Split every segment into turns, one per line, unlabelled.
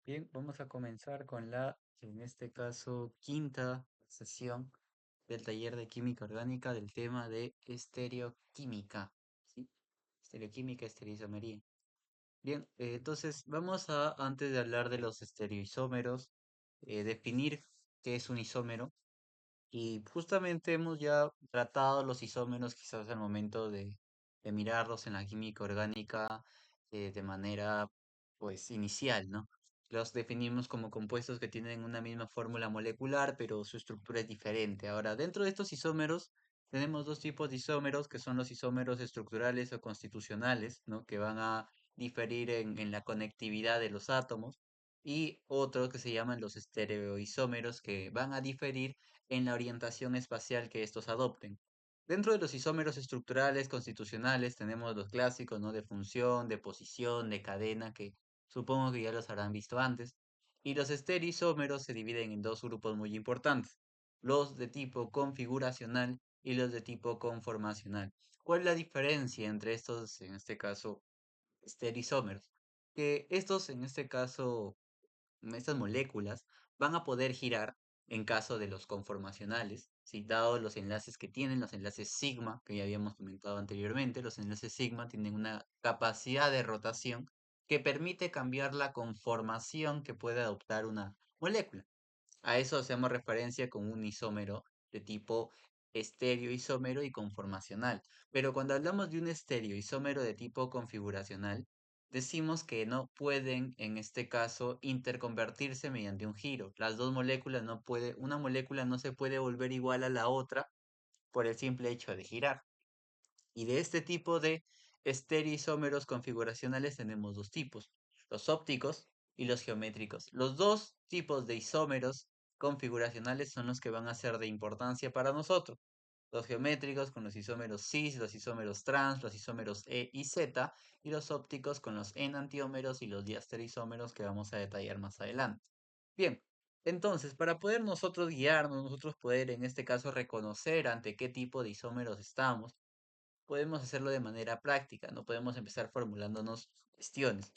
Bien, vamos a comenzar con en este caso, quinta sesión del taller de química orgánica del tema de estereoquímica, ¿sí? Estereoquímica, estereoisomería. Bien, entonces antes de hablar de los estereoisómeros, definir qué es un isómero. Y justamente hemos ya tratado los isómeros quizás al momento de mirarlos en la química orgánica de manera pues inicial, ¿no? Los definimos como compuestos que tienen una misma fórmula molecular, pero su estructura es diferente. Ahora, dentro de estos isómeros tenemos dos tipos de isómeros, que son los isómeros estructurales o constitucionales, ¿no? Que van a diferir en la conectividad de los átomos, y otros que se llaman los estereoisómeros, que van a diferir en la orientación espacial que estos adopten. Dentro de los isómeros estructurales constitucionales tenemos los clásicos, ¿no? De función, de posición, de cadena, que supongo que ya los habrán visto antes. Y los estereoisómeros se dividen en dos grupos muy importantes, los de tipo configuracional y los de tipo conformacional. ¿Cuál es la diferencia entre estos, en este caso, estereoisómeros? Que estos, en este caso, estas moléculas van a poder girar en caso de los conformacionales, si dado los enlaces que tienen, los enlaces sigma, que ya habíamos comentado anteriormente, los enlaces sigma tienen una capacidad de rotación que permite cambiar la conformación que puede adoptar una molécula. A eso hacemos referencia con un isómero de tipo estereoisómero y conformacional. Pero cuando hablamos de un estereoisómero de tipo configuracional, decimos que no pueden, en este caso, interconvertirse mediante un giro. Las dos moléculas no puede, una molécula no se puede volver igual a la otra por el simple hecho de girar. Y de este tipo de estereoisómeros configuracionales tenemos dos tipos, los ópticos y los geométricos. Los dos tipos de isómeros configuracionales son los que van a ser de importancia para nosotros. Los geométricos con los isómeros cis, los isómeros trans, los isómeros E y Z, y los ópticos con los enantiómeros y los diastereoisómeros que vamos a detallar más adelante. Bien, entonces, para poder nosotros guiarnos, nosotros poder en este caso reconocer ante qué tipo de isómeros estamos, podemos hacerlo de manera práctica, no podemos empezar formulándonos cuestiones.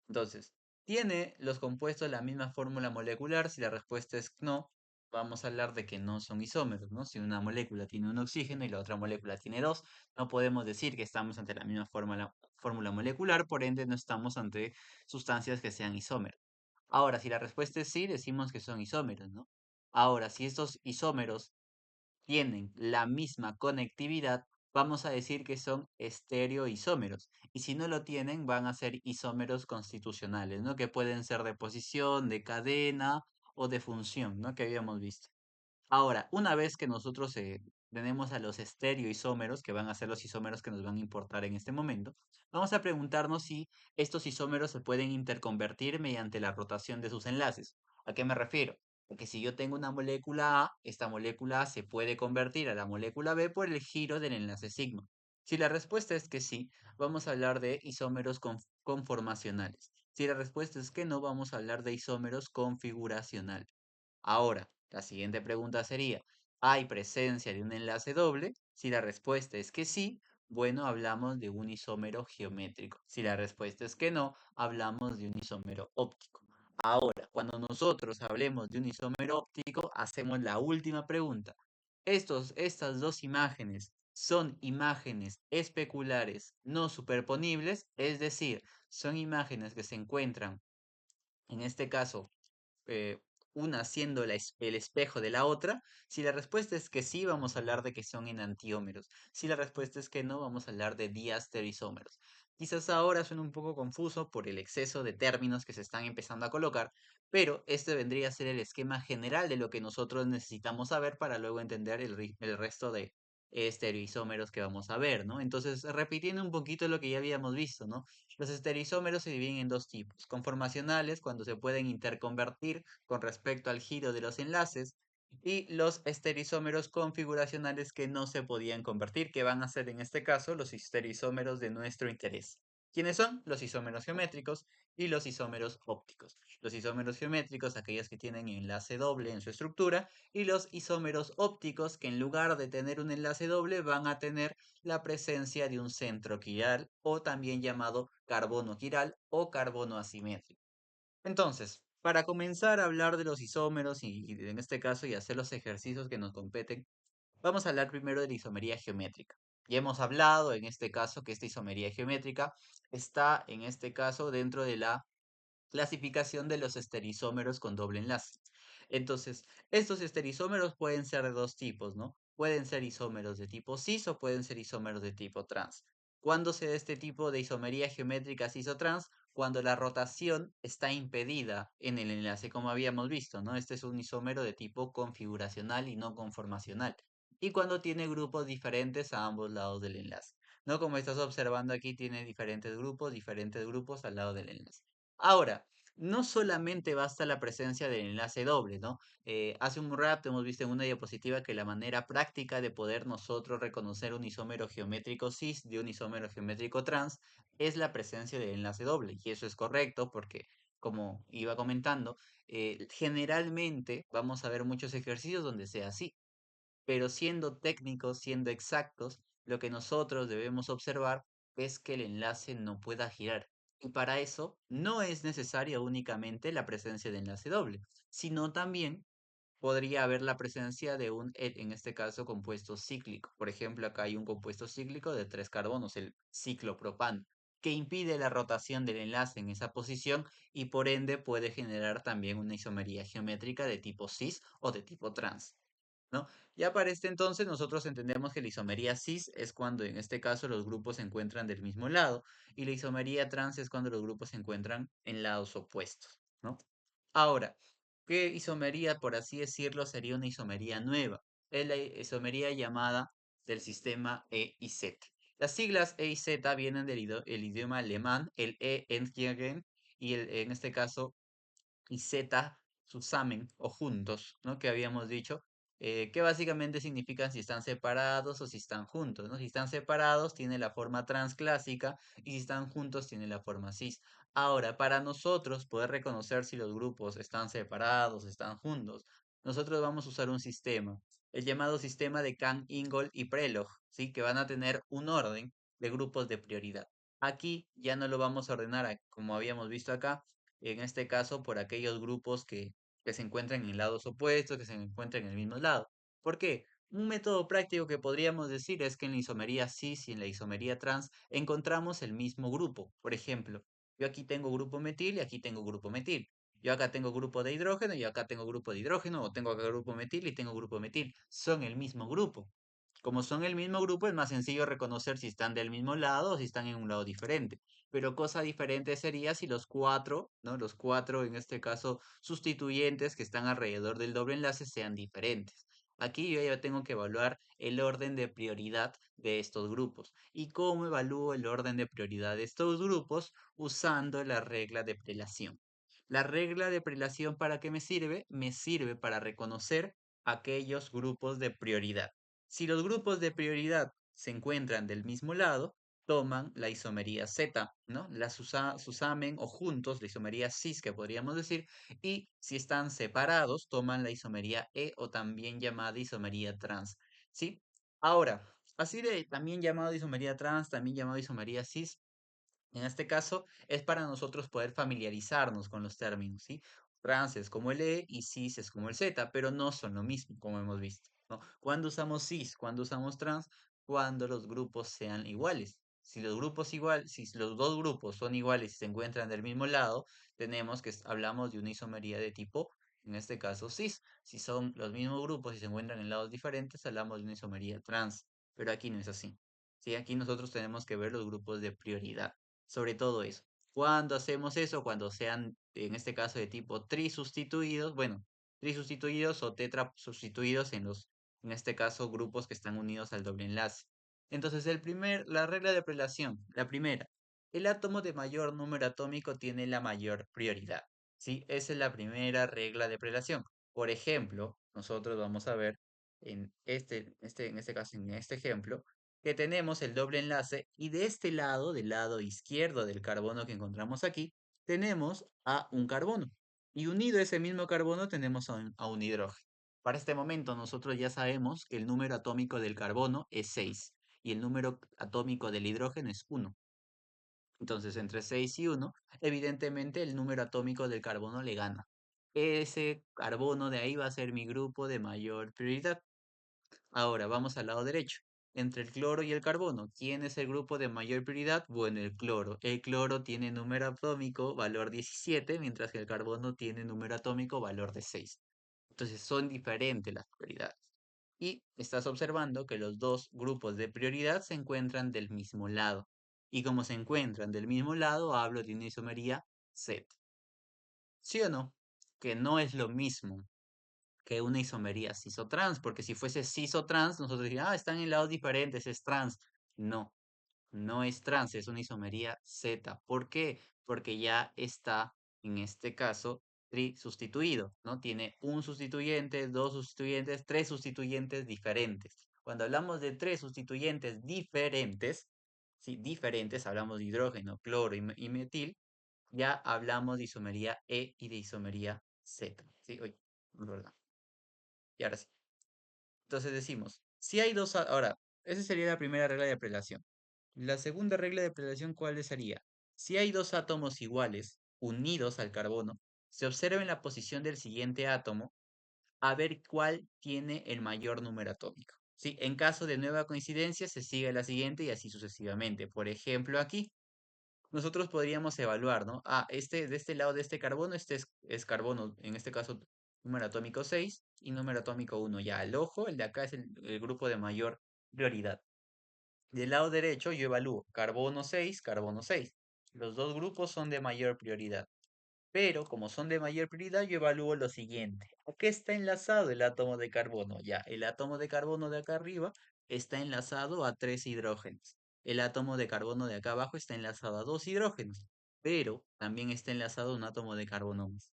Entonces, ¿tiene los compuestos la misma fórmula molecular? Si la respuesta es no, vamos a hablar de que no son isómeros, ¿no? Si una molécula tiene un oxígeno y la otra molécula tiene dos, no podemos decir que estamos ante la misma fórmula molecular, por ende no estamos ante sustancias que sean isómeros. Ahora, si la respuesta es sí, decimos que son isómeros, ¿no? Ahora, si estos isómeros tienen la misma conectividad, vamos a decir que son estereoisómeros. Y si no lo tienen, van a ser isómeros constitucionales, ¿no? Que pueden ser de posición, de cadena o de función, ¿no? Que habíamos visto. Ahora, una vez que nosotros tenemos a los estereoisómeros, que van a ser los isómeros que nos van a importar en este momento, vamos a preguntarnos si estos isómeros se pueden interconvertir mediante la rotación de sus enlaces. ¿A qué me refiero? Porque si yo tengo una molécula A, esta molécula A se puede convertir a la molécula B por el giro del enlace sigma. Si la respuesta es que sí, vamos a hablar de isómeros conformacionales. Si la respuesta es que no, vamos a hablar de isómeros configuracionales. Ahora, la siguiente pregunta sería, ¿hay presencia de un enlace doble? Si la respuesta es que sí, bueno, hablamos de un isómero geométrico. Si la respuesta es que no, hablamos de un isómero óptico. Ahora, cuando nosotros hablemos de un isómero óptico, hacemos la última pregunta. Estas dos imágenes son imágenes especulares no superponibles, es decir, son imágenes que se encuentran, en este caso, eh, una siendo el espejo de la otra. Si la respuesta es que sí, vamos a hablar de que son enantiómeros. Si la respuesta es que no, vamos a hablar de diastereoisómeros. Quizás ahora suene un poco confuso por el exceso de términos que se están empezando a colocar, pero este vendría a ser el esquema general de lo que nosotros necesitamos saber para luego entender el resto de estereoisómeros que vamos a ver, ¿no? Entonces, repitiendo un poquito lo que ya habíamos visto, ¿no? Los estereoisómeros se dividen en dos tipos, conformacionales, cuando se pueden interconvertir con respecto al giro de los enlaces, y los estereoisómeros configuracionales que no se podían convertir, que van a ser en este caso los estereoisómeros de nuestro interés. ¿Quiénes son? Los isómeros geométricos y los isómeros ópticos. Los isómeros geométricos, aquellos que tienen enlace doble en su estructura, y los isómeros ópticos, que en lugar de tener un enlace doble, van a tener la presencia de un centro quiral, o también llamado carbono quiral o carbono asimétrico. Entonces, para comenzar a hablar de los isómeros y en este caso y hacer los ejercicios que nos competen, vamos a hablar primero de la isomería geométrica. Ya hemos hablado en este caso que esta isomería geométrica está en este caso dentro de la clasificación de los estereoisómeros con doble enlace. Entonces, estos estereoisómeros pueden ser de dos tipos, ¿no? Pueden ser isómeros de tipo cis o pueden ser isómeros de tipo trans. ¿Cuándo se da este tipo de isomería geométrica cis o trans? Cuando la rotación está impedida en el enlace, como habíamos visto, ¿no? Este es un isómero de tipo configuracional y no conformacional. Y cuando tiene grupos diferentes a ambos lados del enlace, ¿no? Como estás observando aquí, tiene diferentes grupos al lado del enlace. Ahora, no solamente basta la presencia del enlace doble, ¿no? Hace un rato hemos visto en una diapositiva que la manera práctica de poder nosotros reconocer un isómero geométrico cis de un isómero geométrico trans es la presencia del enlace doble. Y eso es correcto porque, como iba comentando, generalmente vamos a ver muchos ejercicios donde sea así, pero siendo técnicos, siendo exactos, lo que nosotros debemos observar es que el enlace no pueda girar. Y para eso no es necesaria únicamente la presencia de enlace doble, sino también podría haber la presencia de un, en este caso, compuesto cíclico. Por ejemplo, acá hay un compuesto cíclico de tres carbonos, el ciclopropano, que impide la rotación del enlace en esa posición y por ende puede generar también una isomería geométrica de tipo cis o de tipo trans. ¿No? Ya para este entonces nosotros entendemos que la isomería cis es cuando en este caso los grupos se encuentran del mismo lado y la isomería trans es cuando los grupos se encuentran en lados opuestos, ¿no? Ahora, ¿qué isomería, por así decirlo, sería una isomería nueva? Es la isomería llamada del sistema E y Z. Las siglas E y Z vienen del el idioma alemán, el E entgegen y en este caso y Z susamen o juntos, ¿no? Que habíamos dicho, que básicamente significan si están separados o si están juntos, ¿no? Si están separados tiene la forma transclásica y si están juntos tiene la forma cis. Ahora, para nosotros poder reconocer si los grupos están separados, están juntos, nosotros vamos a usar un sistema, el llamado sistema de Kant, Ingold y Prelog, ¿sí? Que van a tener un orden de grupos de prioridad. Aquí ya no lo vamos a ordenar como habíamos visto acá, en este caso por aquellos grupos que se encuentran en lados opuestos, que se encuentran en el mismo lado. ¿Por qué? Un método práctico que podríamos decir es que en la isomería cis y en la isomería trans encontramos el mismo grupo. Por ejemplo, yo aquí tengo grupo metil y aquí tengo grupo metil. Yo acá tengo grupo de hidrógeno y acá tengo grupo de hidrógeno, o tengo acá grupo metil y tengo grupo metil. Son el mismo grupo. Como son el mismo grupo, es más sencillo reconocer si están del mismo lado o si están en un lado diferente. Pero cosa diferente sería si los cuatro, ¿no? Los cuatro, en este caso, sustituyentes que están alrededor del doble enlace sean diferentes. Aquí yo ya tengo que evaluar el orden de prioridad de estos grupos. ¿Y cómo evalúo el orden de prioridad de estos grupos? Usando la regla de prelación. La regla de prelación, ¿para qué me sirve? Me sirve para reconocer aquellos grupos de prioridad. Si los grupos de prioridad se encuentran del mismo lado, toman la isomería Z, ¿no? Las susamen o juntos, la isomería cis que podríamos decir, y si están separados, toman la isomería E o también llamada isomería trans, ¿sí? Ahora, así de también llamado isomería trans, también llamado isomería cis, en este caso es para nosotros poder familiarizarnos con los términos, ¿sí? Trans es como el E y cis es como el Z, pero no son lo mismo, como hemos visto, ¿no? ¿Cuándo usamos cis? ¿Cuándo usamos trans? Cuando los grupos sean iguales. Si los dos grupos son iguales y se encuentran del mismo lado, tenemos que hablamos de una isomería de tipo, en este caso cis. Si son los mismos grupos y se encuentran en lados diferentes, hablamos de una isomería trans, pero aquí no es así. Sí, aquí nosotros tenemos que ver los grupos de prioridad sobre todo eso. ¿Cuándo hacemos eso? Cuando sean, en este caso, de tipo trisustituidos, bueno, trisustituidos o tetrasustituidos en este caso, grupos que están unidos al doble enlace. Entonces, la regla de prelación, la primera, el átomo de mayor número atómico tiene la mayor prioridad. ¿Sí? Esa es la primera regla de prelación. Por ejemplo, nosotros vamos a ver en este caso, en este ejemplo, que tenemos el doble enlace y de este lado, del lado izquierdo del carbono que encontramos aquí, tenemos a un carbono. Y unido a ese mismo carbono tenemos a un hidrógeno. Para este momento nosotros ya sabemos que el número atómico del carbono es 6 y el número atómico del hidrógeno es 1. Entonces, entre 6 y uno, evidentemente el número atómico del carbono le gana. Ese carbono de ahí va a ser mi grupo de mayor prioridad. Ahora vamos al lado derecho. Entre el cloro y el carbono, ¿quién es el grupo de mayor prioridad? Bueno, el cloro. El cloro tiene número atómico valor 17, mientras que el carbono tiene número atómico valor de 6. Entonces son diferentes las prioridades. Y estás observando que los dos grupos de prioridad se encuentran del mismo lado. Y como se encuentran del mismo lado, hablo de una isomería Z. ¿Sí o no? Que no es lo mismo que una isomería cis-o-trans, porque si fuese cis-o-trans, nosotros diríamos, ah, están en lados diferentes, es trans. No, no es trans, es una isomería Z. ¿Por qué? Porque ya está, en este caso, sustituido, ¿no? Tiene un sustituyente, dos sustituyentes, tres sustituyentes diferentes. Cuando hablamos de tres sustituyentes diferentes, sí, diferentes, hablamos de hidrógeno, cloro y metil, ya hablamos de isomería E y de isomería Z. Sí, oye, verdad. Y ahora sí. Entonces decimos, si hay dos, ahora, esa sería la primera regla de prelación. La segunda regla de prelación, ¿cuál sería? Si hay dos átomos iguales, unidos al carbono, se observa en la posición del siguiente átomo a ver cuál tiene el mayor número atómico. ¿Sí? En caso de nueva coincidencia, se sigue la siguiente y así sucesivamente. Por ejemplo, aquí nosotros podríamos evaluar, ¿no? Ah, de este lado de este carbono, este es carbono, en este caso, número atómico 6 y número atómico 1. Ya, al ojo, el de acá es el grupo de mayor prioridad. Del lado derecho yo evalúo carbono 6, carbono 6. Los dos grupos son de mayor prioridad. Pero como son de mayor prioridad, yo evalúo lo siguiente. ¿A qué está enlazado el átomo de carbono? Ya, el átomo de carbono de acá arriba está enlazado a 3 hidrógenos. El átomo de carbono de acá abajo está enlazado a 2 hidrógenos. Pero también está enlazado a un átomo de carbono más.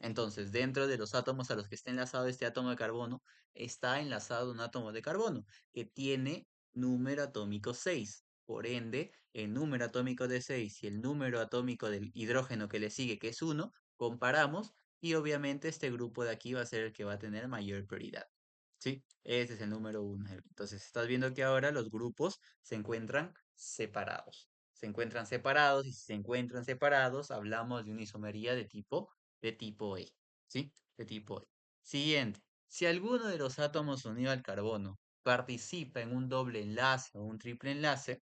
Entonces, dentro de los átomos a los que está enlazado este átomo de carbono, está enlazado un átomo de carbono que tiene número atómico 6. Por ende, el número atómico de 6 y el número atómico del hidrógeno que le sigue, que es 1, comparamos y obviamente este grupo de aquí va a ser el que va a tener mayor prioridad. ¿Sí? Ese es el número 1. Entonces, estás viendo que ahora los grupos se encuentran separados. Se encuentran separados y si se encuentran separados, hablamos de una isomería de tipo E, ¿sí? De tipo E. Siguiente, si alguno de los átomos unido al carbono participa en un doble enlace o un triple enlace,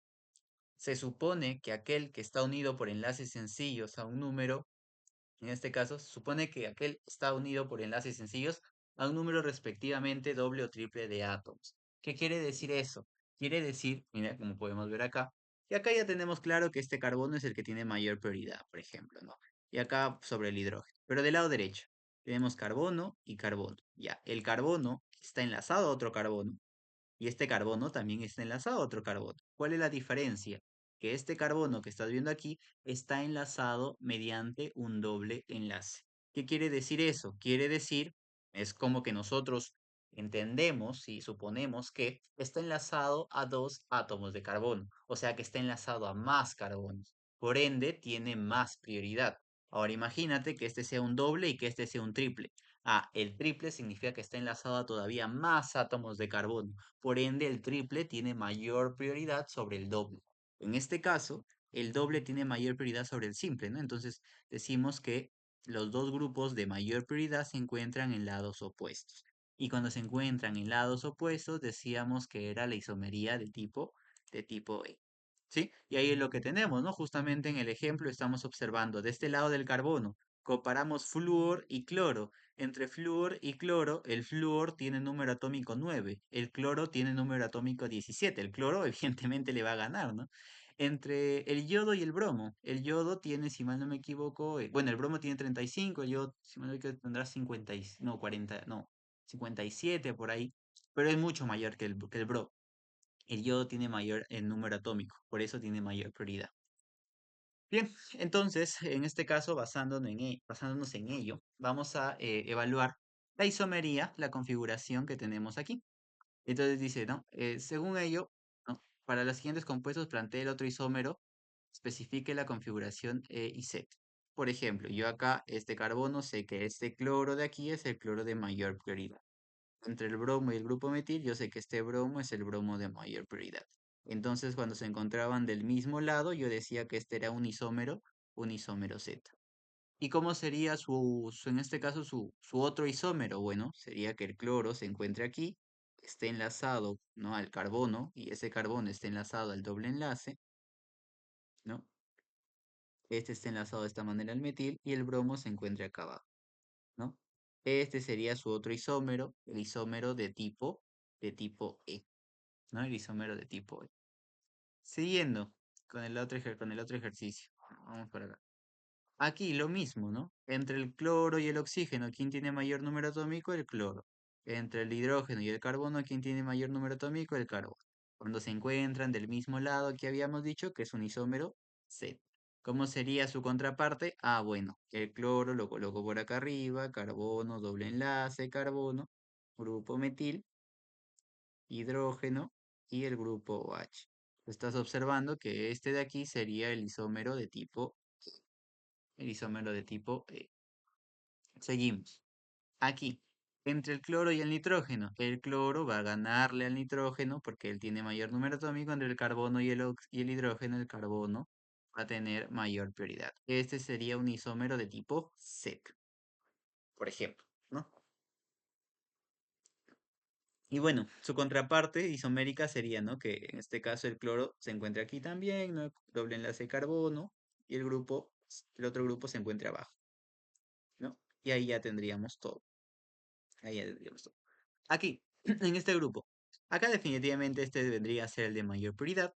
se supone que aquel que está unido por enlaces sencillos a un número, en este caso, se supone que aquel está unido por enlaces sencillos a un número respectivamente doble o triple de átomos. ¿Qué quiere decir eso? Quiere decir, mira, como podemos ver acá, que acá ya tenemos claro que este carbono es el que tiene mayor prioridad, por ejemplo, ¿no? Y acá sobre el hidrógeno. Pero del lado derecho, tenemos carbono y carbono. Ya, el carbono está enlazado a otro carbono y este carbono también está enlazado a otro carbono. ¿Cuál es la diferencia? Que este carbono que estás viendo aquí está enlazado mediante un doble enlace. ¿Qué quiere decir eso? Quiere decir, es como que nosotros entendemos y suponemos que está enlazado a dos átomos de carbono, o sea que está enlazado a más carbonos. Por ende, tiene más prioridad. Ahora imagínate que este sea un doble y que este sea un triple. Ah, el triple significa que está enlazado a todavía más átomos de carbono. Por ende, el triple tiene mayor prioridad sobre el doble. En este caso, el doble tiene mayor prioridad sobre el simple, ¿no? Entonces, decimos que los dos grupos de mayor prioridad se encuentran en lados opuestos. Y cuando se encuentran en lados opuestos, decíamos que era la isomería de tipo E. ¿Sí? Y ahí es lo que tenemos, ¿no? Justamente en el ejemplo estamos observando de este lado del carbono, comparamos flúor y cloro. Entre flúor y cloro, el flúor tiene número atómico 9, el cloro tiene número atómico 17. El cloro evidentemente le va a ganar, ¿no? Entre el yodo y el yodo tiene, si mal no me equivoco, bueno, el bromo tiene 35, el yodo, si mal no me equivoco, tendrá 50, no, 40, no, 57 por ahí, pero es mucho mayor que el bro. El yodo tiene mayor el número atómico, por eso tiene mayor prioridad. Bien, entonces, en este caso, basándonos en ello, vamos a evaluar la isomería, la configuración que tenemos aquí. Entonces dice, ¿no? Según ello, ¿no? Para los siguientes compuestos, plantee el otro isómero, especifique la configuración E y Z. Por ejemplo, yo acá, este carbono, sé que este cloro de aquí es el cloro de mayor prioridad. Entre el bromo y el grupo metil, yo sé que este bromo es el bromo de mayor prioridad. Entonces, cuando se encontraban del mismo lado, yo decía que este era un isómero Z. ¿Y cómo sería en este caso, su otro isómero? Bueno, sería que el cloro se encuentre aquí, esté enlazado, ¿no? Al carbono, y ese carbono esté enlazado al doble enlace, ¿no? Este está enlazado de esta manera al metil, y el bromo se encuentre acá abajo, ¿no? Este sería su otro isómero, el isómero de tipo E, ¿no? El isómero de tipo E. Siguiendo con el otro ejercicio. Vamos por acá. Aquí lo mismo, ¿no? Entre el cloro y el oxígeno, ¿quién tiene mayor número atómico? El cloro. Entre el hidrógeno y el carbono, ¿quién tiene mayor número atómico? El carbono. Cuando se encuentran del mismo lado que habíamos dicho, que es un isómero Z. ¿Cómo sería su contraparte? Ah, bueno, el cloro lo coloco por acá arriba, carbono, doble enlace, carbono, grupo metil, hidrógeno y el grupo OH. Estás observando que este de aquí sería el isómero de tipo E. Seguimos. Aquí, entre el cloro y el nitrógeno, el cloro va a ganarle al nitrógeno porque él tiene mayor número atómico. Entre el carbono y el hidrógeno, el carbono va a tener mayor prioridad. Este sería un isómero de tipo Z, por ejemplo, ¿no? Y bueno, su contraparte isomérica sería, ¿no? Que en este caso el cloro se encuentra aquí también, ¿no? Doble enlace de carbono, y el otro grupo se encuentra abajo, ¿no? Y ahí ya tendríamos todo. Ahí ya tendríamos todo. Aquí, en este grupo. Acá definitivamente este vendría a ser el de mayor prioridad.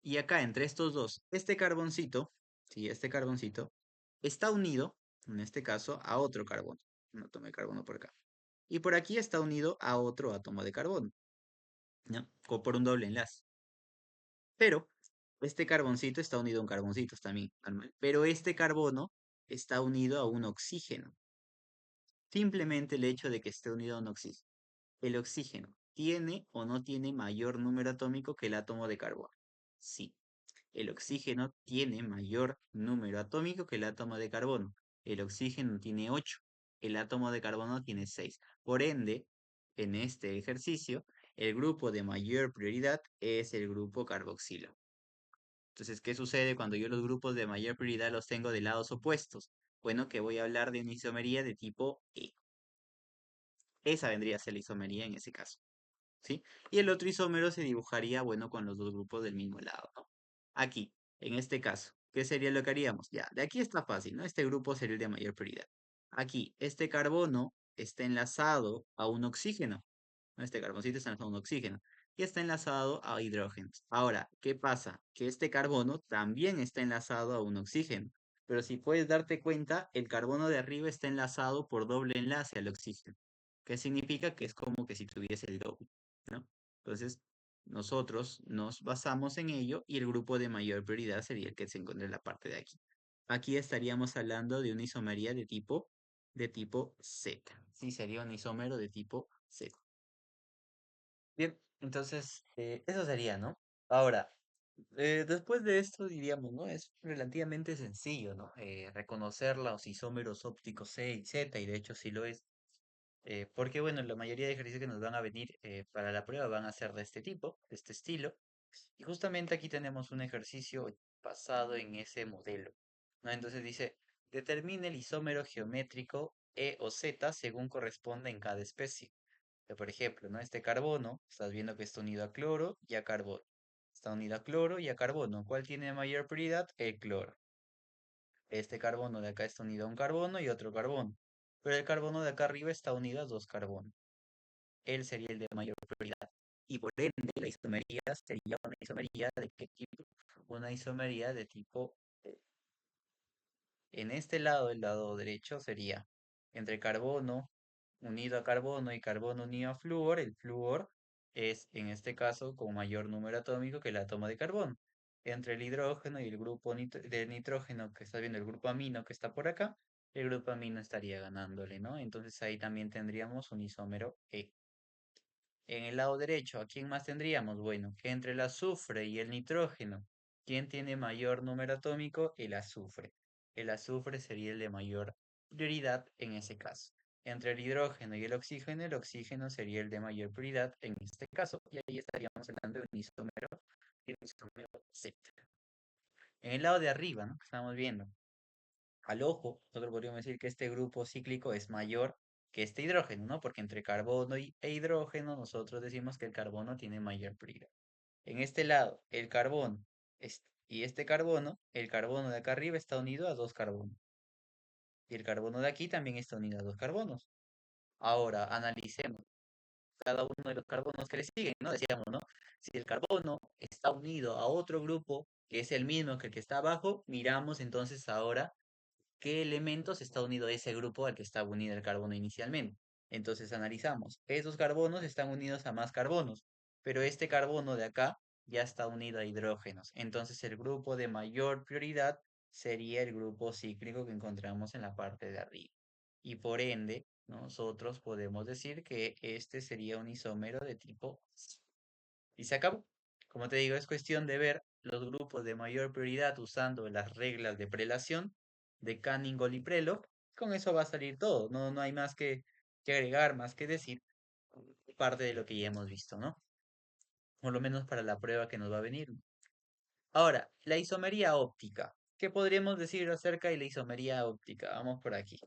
Y acá entre estos dos, este carboncito, sí, este carboncito, está unido, en este caso, a otro carbono. Un átomo de carbono por acá. Y por aquí está unido a otro átomo de carbono, ¿no? Por un doble enlace. Pero este carboncito está unido a un carboncito también, normal. Pero este carbono está unido a un oxígeno. Simplemente el hecho de que esté unido a un oxígeno. ¿El oxígeno tiene o no tiene mayor número atómico que el átomo de carbono? Sí, el oxígeno tiene mayor número atómico que el átomo de carbono. El oxígeno tiene 8, el átomo de carbono tiene 6. Por ende, en este ejercicio, el grupo de mayor prioridad es el grupo carboxilo. Entonces, ¿qué sucede cuando yo los grupos de mayor prioridad los tengo de lados opuestos? Bueno, que voy a hablar de una isomería de tipo E. Esa vendría a ser la isomería en ese caso. ¿Sí? Y el otro isómero se dibujaría, bueno, con los dos grupos del mismo lado, ¿no? Aquí, en este caso, ¿qué sería lo que haríamos? Ya, de aquí está fácil, ¿no? Este grupo sería el de mayor prioridad. Aquí, este carbono está enlazado a un oxígeno, ¿no? Este carboncito está enlazado a un oxígeno y está enlazado a hidrógenos. Ahora, ¿qué pasa? Que este carbono también está enlazado a un oxígeno. Pero si puedes darte cuenta, el carbono de arriba está enlazado por doble enlace al oxígeno. ¿Qué significa? Que es como que si tuviese el doble, ¿no? Entonces, nosotros nos basamos en ello y el grupo de mayor prioridad sería el que se encuentra en la parte de aquí. Aquí estaríamos hablando de una isomería de tipo Z. Sí, sería un isómero de tipo Z. Bien, entonces, eso sería, ¿no? Ahora, después de esto diríamos, ¿no? Es relativamente sencillo, ¿no? Reconocer los isómeros ópticos C y Z, y de hecho sí lo es. Porque, bueno, la mayoría de ejercicios que nos van a venir para la prueba van a ser de este tipo, de este estilo. Y justamente aquí tenemos un ejercicio basado en ese modelo, ¿no? Entonces dice, determine el isómero geométrico E o Z según corresponde en cada especie. Por ejemplo, ¿no? Este carbono, estás viendo que está unido a cloro y a carbono. Está unido a cloro y a carbono. ¿Cuál tiene mayor prioridad? El cloro. Este carbono de acá está unido a un carbono y otro carbono. Pero el carbono de acá arriba está unido a dos carbonos. Él sería el de mayor prioridad. Y por ende, la isomería sería una isomería de qué tipo? Una isomería de tipo en este lado, el lado derecho, sería entre carbono unido a carbono y carbono unido a flúor. El flúor es, en este caso, con mayor número atómico que el átomo de carbono. Entre el hidrógeno y el grupo de nitrógeno que está viendo, el grupo amino que está por acá, el grupo amino estaría ganándole, ¿no? Entonces ahí también tendríamos un isómero E. En el lado derecho, ¿a quién más tendríamos? Bueno, que entre el azufre y el nitrógeno, ¿quién tiene mayor número atómico? El azufre. El azufre sería el de mayor prioridad en ese caso. Entre el oxígeno sería el de mayor prioridad en este caso. Y ahí estaríamos hablando de un isómero Z. En el lado de arriba, ¿no? Que estamos viendo, al ojo, nosotros podríamos decir que este grupo cíclico es mayor que este hidrógeno, ¿no? Porque entre carbono e hidrógeno, nosotros decimos que el carbono tiene mayor prioridad. En este lado, el carbono y este carbono, el carbono de acá arriba está unido a dos carbonos. Y el carbono de aquí también está unido a dos carbonos. Ahora, analicemos cada uno de los carbonos que le siguen, ¿no? Decíamos, ¿no? Si el carbono está unido a otro grupo que es el mismo que el que está abajo, miramos entonces ahora qué elementos está unido a ese grupo al que estaba unido el carbono inicialmente. Entonces analizamos, esos carbonos están unidos a más carbonos, pero este carbono de acá ya está unido a hidrógenos. Entonces el grupo de mayor prioridad sería el grupo cíclico que encontramos en la parte de arriba. Y por ende, nosotros podemos decir que este sería un isómero de tipo C. Y se acabó. Como te digo, es cuestión de ver los grupos de mayor prioridad usando las reglas de prelación de Canning, y Prelog. Con eso va a salir todo. No, no hay más que agregar, más que decir, parte de lo que ya hemos visto, ¿no? Por lo menos para la prueba que nos va a venir. Ahora, la isomería óptica. ¿Qué podríamos decir acerca de la isomería óptica? Vamos por aquí.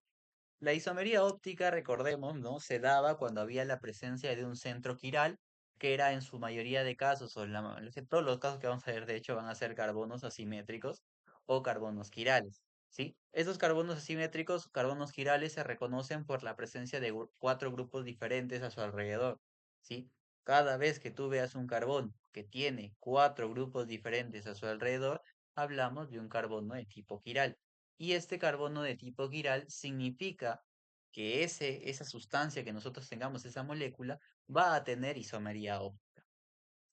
La isomería óptica, recordemos, ¿no? Se daba cuando había la presencia de un centro quiral, que era en su mayoría de casos, o en todos los casos que vamos a ver, de hecho, van a ser carbonos asimétricos o carbonos quirales, ¿sí? Esos carbonos asimétricos, carbonos quirales, se reconocen por la presencia de cuatro grupos diferentes a su alrededor, ¿sí? Cada vez que tú veas un carbón que tiene cuatro grupos diferentes a su alrededor, hablamos de un carbono de tipo quiral. Y este carbono de tipo quiral significa que esa sustancia que nosotros tengamos, esa molécula, va a tener isomería óptica.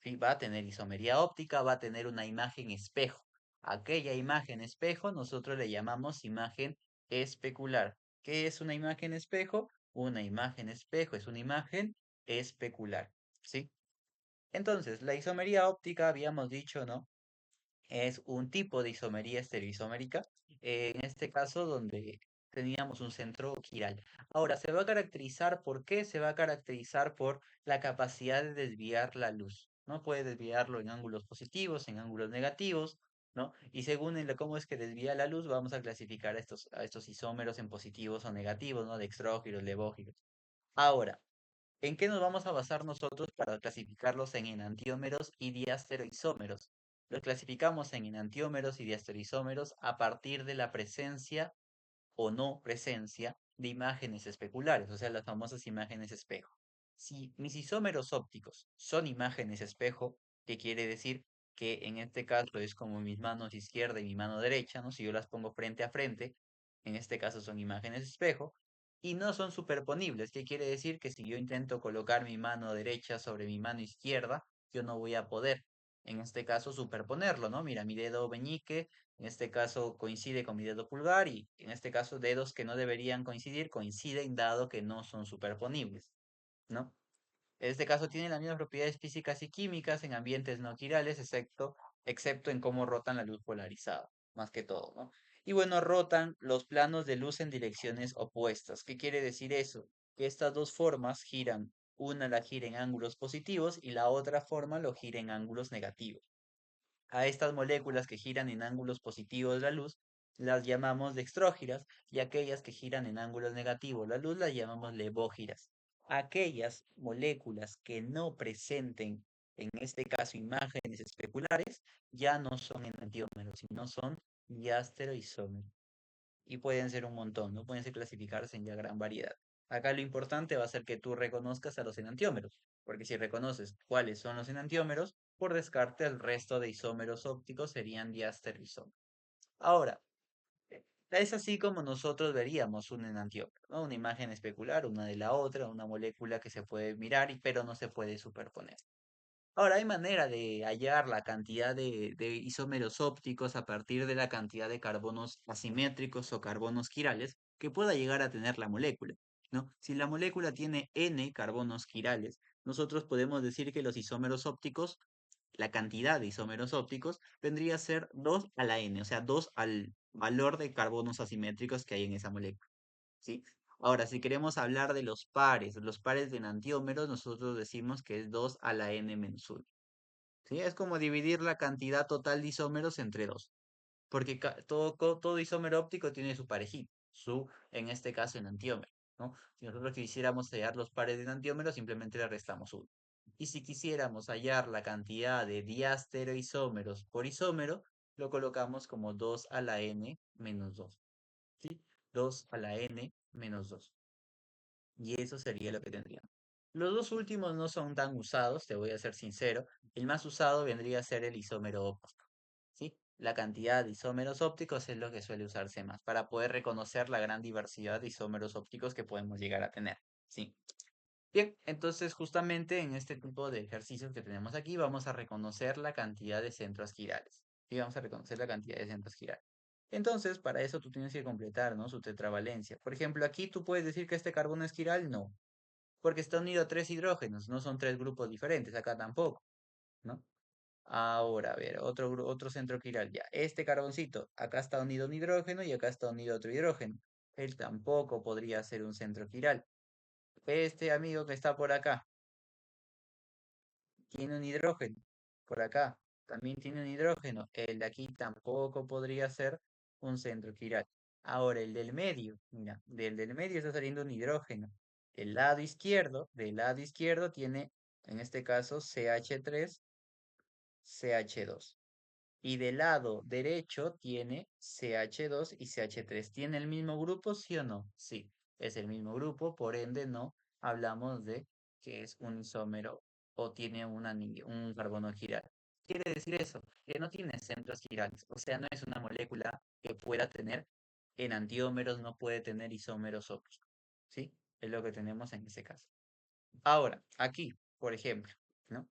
¿Sí? Va a tener isomería óptica, va a tener una imagen espejo. Aquella imagen espejo nosotros le llamamos imagen especular. ¿Qué es una imagen espejo? Una imagen espejo es una imagen especular. ¿Sí? Entonces, la isomería óptica, habíamos dicho, ¿no? Es un tipo de isomería estereoisomérica, en este caso donde teníamos un centro quiral. Ahora, se va a caracterizar, ¿por qué? Se va a caracterizar por la capacidad de desviar la luz, ¿no? Puede desviarlo en ángulos positivos, en ángulos negativos, ¿no? Y según cómo es que desvía la luz, vamos a clasificar a estos isómeros en positivos o negativos, ¿no? Dextrógiros, levógiros. Ahora, ¿en qué nos vamos a basar nosotros para clasificarlos en enantiómeros y diastereoisómeros? Los clasificamos en enantiómeros y diastereoisómeros a partir de la presencia o no presencia de imágenes especulares, o sea, las famosas imágenes espejo. Si mis isómeros ópticos son imágenes espejo, ¿qué quiere decir? Que en este caso es como mis manos izquierda y mi mano derecha, ¿no? Si yo las pongo frente a frente, en este caso son imágenes espejo, y no son superponibles. ¿Qué quiere decir? Que si yo intento colocar mi mano derecha sobre mi mano izquierda, yo no voy a poder, en este caso, superponerlo, ¿no? Mira, mi dedo meñique en este caso coincide con mi dedo pulgar y en este caso dedos que no deberían coincidir coinciden dado que no son superponibles, ¿no? En este caso tienen las mismas propiedades físicas y químicas en ambientes no quirales, excepto en cómo rotan la luz polarizada, más que todo, ¿no? Y bueno, rotan los planos de luz en direcciones opuestas. ¿Qué quiere decir eso? Que estas dos formas giran, una la gira en ángulos positivos y la otra forma lo gira en ángulos negativos. A estas moléculas que giran en ángulos positivos de la luz las llamamos dextrógiras y aquellas que giran en ángulos negativos de la luz las llamamos levógiras. Aquellas moléculas que no presenten, en este caso, imágenes especulares, ya no son enantiómeros, sino son diastereoisómeros y pueden ser un montón, ¿no? Pueden ser clasificarse en ya gran variedad. Acá lo importante va a ser que tú reconozcas a los enantiómeros, porque si reconoces cuáles son los enantiómeros, por descarte el resto de isómeros ópticos serían diastereoisómeros. Ahora, es así como nosotros veríamos un enantiómero, ¿no? Una imagen especular, una de la otra, una molécula que se puede mirar, pero no se puede superponer. Ahora, hay manera de hallar la cantidad de isómeros ópticos a partir de la cantidad de carbonos asimétricos o carbonos quirales que pueda llegar a tener la molécula, ¿no? Si la molécula tiene n carbonos quirales, nosotros podemos decir que los isómeros ópticos, la cantidad de isómeros ópticos, vendría a ser 2 a la n, o sea, 2 al valor de carbonos asimétricos que hay en esa molécula, ¿sí? Ahora, si queremos hablar de los pares de enantiómeros, nosotros decimos que es 2 a la n menos 1. ¿sí? Es como dividir la cantidad total de isómeros entre dos. Porque todo isómero óptico tiene su parejito, en este caso, enantiómero, ¿no? Si nosotros quisiéramos hallar los pares de enantiómero, simplemente le restamos uno. Y si quisiéramos hallar la cantidad de diastereoisómeros por isómero, lo colocamos como 2 a la n menos 2, ¿sí? 2 a la n menos 2. Y eso sería lo que tendríamos. Los dos últimos no son tan usados, te voy a ser sincero. El más usado vendría a ser el isómero óptico. ¿Sí? La cantidad de isómeros ópticos es lo que suele usarse más para poder reconocer la gran diversidad de isómeros ópticos que podemos llegar a tener. ¿Sí? Bien, entonces justamente en este tipo de ejercicios que tenemos aquí vamos a reconocer la cantidad de centros quirales. Y vamos a reconocer la cantidad de centros quirales. Entonces, para eso tú tienes que completar, ¿no? Su tetravalencia. Por ejemplo, aquí tú puedes decir que este carbono es quiral, no, porque está unido a tres hidrógenos, no son tres grupos diferentes, acá tampoco, ¿no? Ahora, a ver, otro centro quiral ya. Este carboncito, acá está unido un hidrógeno y acá está unido otro hidrógeno. Él tampoco podría ser un centro quiral. Este amigo que está por acá tiene un hidrógeno. Por acá también tiene un hidrógeno. El de aquí tampoco podría ser un centro quiral. Ahora, el del medio, mira, del medio está saliendo un hidrógeno. Del lado izquierdo tiene, en este caso, CH3, CH2. Y del lado derecho tiene CH2 y CH3. ¿Tiene el mismo grupo, sí o no? Sí, es el mismo grupo, por ende no hablamos de que es un isómero o tiene un carbono quiral. Quiere decir eso, que no tiene centros quirales, o sea, no es una molécula que pueda tener enantiómeros, no puede tener isómeros ópticos, ¿sí? Es lo que tenemos en ese caso. Ahora, aquí, por ejemplo, ¿no?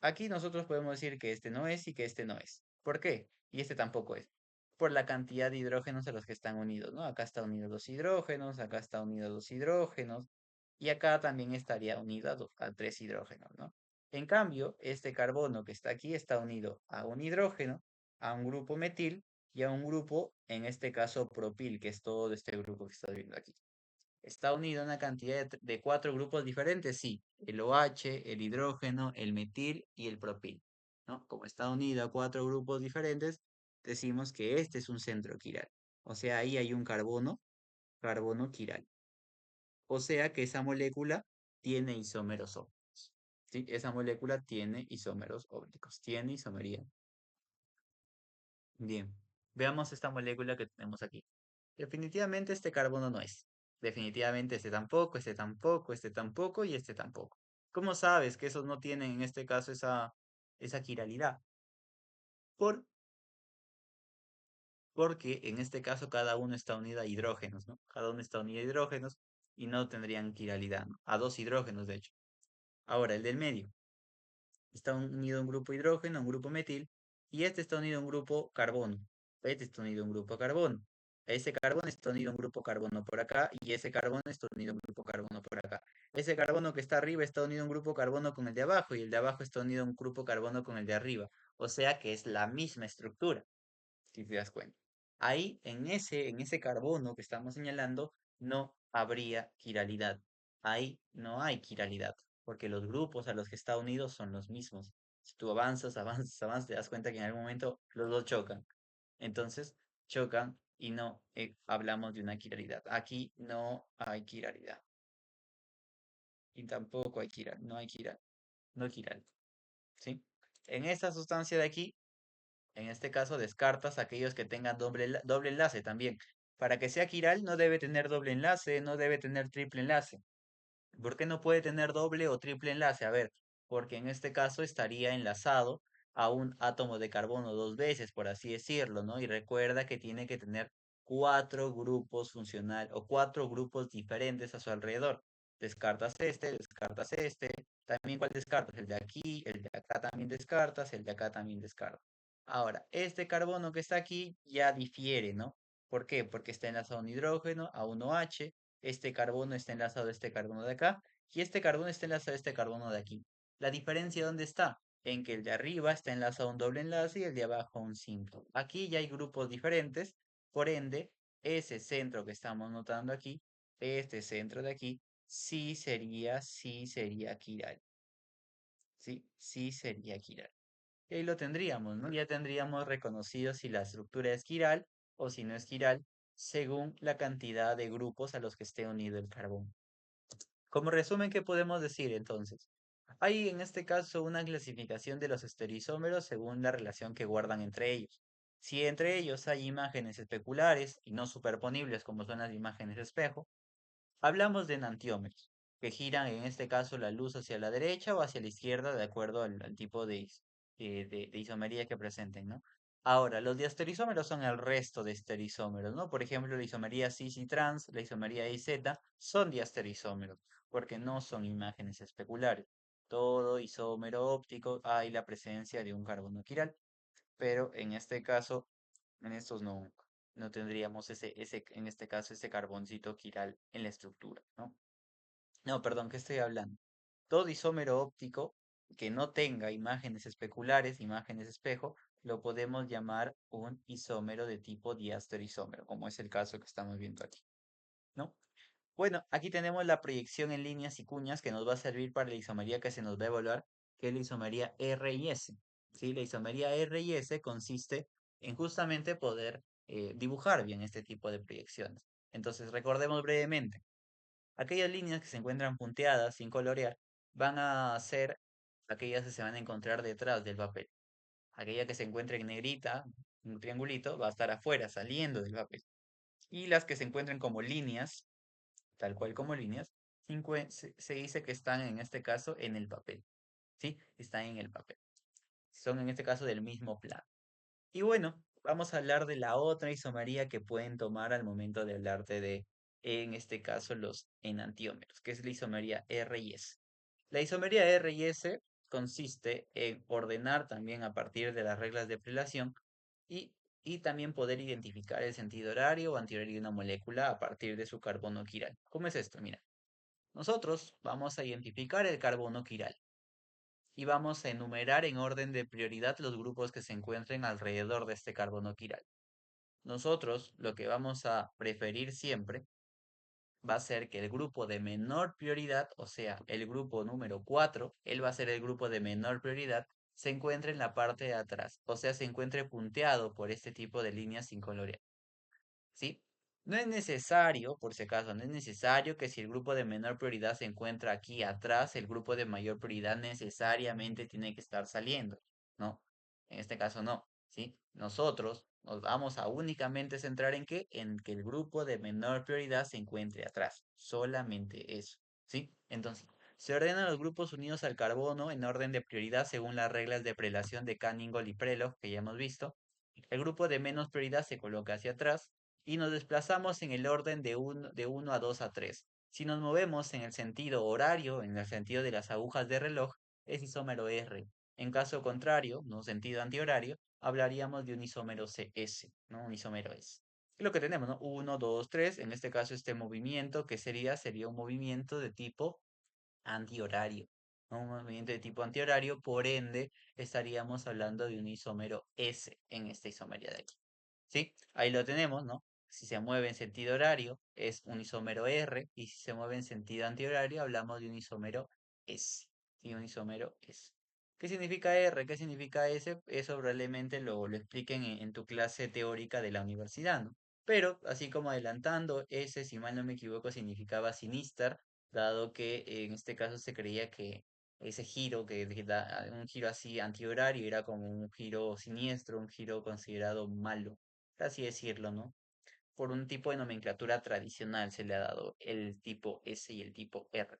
Aquí nosotros podemos decir que este no es y que este no es. ¿Por qué? Y este tampoco es. Por la cantidad de hidrógenos a los que están unidos, ¿no? Acá está unido dos hidrógenos, acá está unido dos hidrógenos, y acá también estaría unido a tres hidrógenos, ¿no? En cambio, este carbono que está aquí está unido a un hidrógeno, a un grupo metil y a un grupo, en este caso propil, que es todo este grupo que estás viendo aquí. ¿Está unido a una cantidad de cuatro grupos diferentes? Sí, el OH, el hidrógeno, el metil y el propil, ¿no? Como está unido a cuatro grupos diferentes, decimos que este es un centro quiral. O sea, ahí hay un carbono quiral. O sea que esa molécula tiene isómeros ópticos. ¿Sí? Esa molécula tiene isómeros ópticos, tiene isomería. Bien, veamos esta molécula que tenemos aquí. Definitivamente este carbono no es. Definitivamente este tampoco, este tampoco, este tampoco y este tampoco. ¿Cómo sabes que esos no tienen en este caso esa quiralidad? Por, porque en este caso cada uno está unido a hidrógenos, ¿no? Cada uno está unido a hidrógenos y no tendrían quiralidad, ¿no? A dos hidrógenos, de hecho. Ahora, el del medio. Está unido a un grupo hidrógeno, a un grupo metil, y este está unido a un grupo carbono. Este está unido a un grupo carbono. Ese carbono está unido a un grupo carbono por acá, y ese carbono está unido a un grupo carbono por acá. Ese carbono que está arriba está unido a un grupo carbono con el de abajo, y el de abajo está unido a un grupo carbono con el de arriba. O sea que es la misma estructura, si te das cuenta. Ahí, en ese carbono que estamos señalando, no habría quiralidad. Ahí no hay quiralidad, porque los grupos a los que está unido son los mismos. Si tú avanzas, avanzas, avanzas, te das cuenta que en algún momento los dos chocan. Entonces, chocan y no hablamos de una quiralidad. Aquí no hay quiralidad. Y tampoco hay quiral, no hay quiral, no hay quiral, ¿sí? En esta sustancia de aquí, en este caso, descartas aquellos que tengan doble enlace también. Para que sea quiral no debe tener doble enlace, no debe tener triple enlace. ¿Por qué no puede tener doble o triple enlace? A ver, porque en este caso estaría enlazado a un átomo de carbono dos veces, por así decirlo, ¿no? Y recuerda que tiene que tener cuatro grupos funcionales o cuatro grupos diferentes a su alrededor. Descartas este, también cuál descartas, el de aquí, el de acá también descartas, el de acá también descartas. Ahora, este carbono que está aquí ya difiere, ¿no? ¿Por qué? Porque está enlazado a un hidrógeno, a un OH, este carbono está enlazado a este carbono de acá y este carbono está enlazado a este carbono de aquí. ¿La diferencia dónde está? En que el de arriba está enlazado a un doble enlace y el de abajo a un simple. Aquí ya hay grupos diferentes, por ende, ese centro que estamos notando aquí, este centro de aquí, sí sería chiral. Sí, sí sería chiral. Y ahí lo tendríamos, ¿no? Ya tendríamos reconocido si la estructura es quiral o si no es quiral, según la cantidad de grupos a los que esté unido el carbón. Como resumen, ¿qué podemos decir entonces? Hay en este caso una clasificación de los estereoisómeros según la relación que guardan entre ellos. Si entre ellos hay imágenes especulares y no superponibles como son las imágenes espejo, hablamos de enantiómeros, que giran en este caso la luz hacia la derecha o hacia la izquierda de acuerdo al tipo de isomería que presenten, ¿no? Ahora, los diastereoisómeros son el resto de estereoisómeros, ¿no? Por ejemplo, la isomería cis y trans, la isomería I Z son diastereoisómeros, porque no son imágenes especulares. Todo isómero óptico hay la presencia de un carbono quiral, pero en este caso, en estos no tendríamos en este caso, ese carboncito quiral en la estructura, ¿no? No, perdón, ¿qué estoy hablando? Todo isómero óptico que no tenga imágenes especulares, imágenes espejo, lo podemos llamar un isómero de tipo diastereoisómero, como es el caso que estamos viendo aquí, ¿no? Bueno, aquí tenemos la proyección en líneas y cuñas que nos va a servir para la isomería que se nos va a evaluar, que es la isomería R y S. ¿Sí? La isomería R y S consiste en justamente poder dibujar bien este tipo de proyecciones. Entonces, recordemos brevemente. Aquellas líneas que se encuentran punteadas sin colorear van a ser aquellas que se van a encontrar detrás del papel. Aquella que se encuentre en negrita, un triangulito, va a estar afuera, saliendo del papel. Y las que se encuentren como líneas, tal cual como líneas, se dice que están en este caso en el papel. ¿Sí? Están en el papel. Son en este caso del mismo plano. Y bueno, vamos a hablar de la otra isomería que pueden tomar al momento de hablarte de, en este caso, los enantiómeros, que es la isomería R y S. La isomería R y S consiste en ordenar también a partir de las reglas de prelación y, y también poder identificar el sentido horario o antihorario de una molécula a partir de su carbono quiral. ¿Cómo es esto? Mira, nosotros vamos a identificar el carbono quiral y vamos a enumerar en orden de prioridad los grupos que se encuentren alrededor de este carbono quiral. Nosotros lo que vamos a preferir siempre va a ser que el grupo de menor prioridad, o sea, el grupo número 4, él va a ser el grupo de menor prioridad, se encuentre en la parte de atrás, o sea, se encuentre punteado por este tipo de líneas sin colorear. ¿Sí? No es necesario, por si acaso, no es necesario que si el grupo de menor prioridad se encuentra aquí atrás, el grupo de mayor prioridad necesariamente tiene que estar saliendo, ¿no? En este caso no, ¿sí? Nosotros nos vamos a únicamente centrar en qué, en que el grupo de menor prioridad se encuentre atrás, solamente eso, ¿sí? Entonces, se ordenan los grupos unidos al carbono en orden de prioridad según las reglas de prelación de Canning-Gold y Prelog que ya hemos visto. El grupo de menos prioridad se coloca hacia atrás y nos desplazamos en el orden de 1 a 2 a 3. Si nos movemos en el sentido horario, en el sentido de las agujas de reloj, es isómero R. En caso contrario, no sentido antihorario, hablaríamos de un isómero CS, ¿no? Un isómero S. Es lo que tenemos, ¿no? 1, 2, 3. En este caso, este movimiento que sería un movimiento de tipo antihorario, ¿no? Un movimiento de tipo antihorario, por ende, estaríamos hablando de un isómero S en esta isomería de aquí. ¿Sí? Ahí lo tenemos, ¿no? Si se mueve en sentido horario, es un isómero R, y si se mueve en sentido antihorario, hablamos de un isómero S. ¿Sí? Un isómero S. ¿Qué significa R? ¿Qué significa S? Eso probablemente lo expliquen en tu clase teórica de la universidad, ¿no? Pero, así como adelantando, S, si mal no me equivoco, significaba sinister, dado que en este caso se creía que ese giro que da un giro así antihorario era como un giro siniestro, un giro considerado malo, por así decirlo, ¿no? Por un tipo de nomenclatura tradicional se le ha dado el tipo S y el tipo R.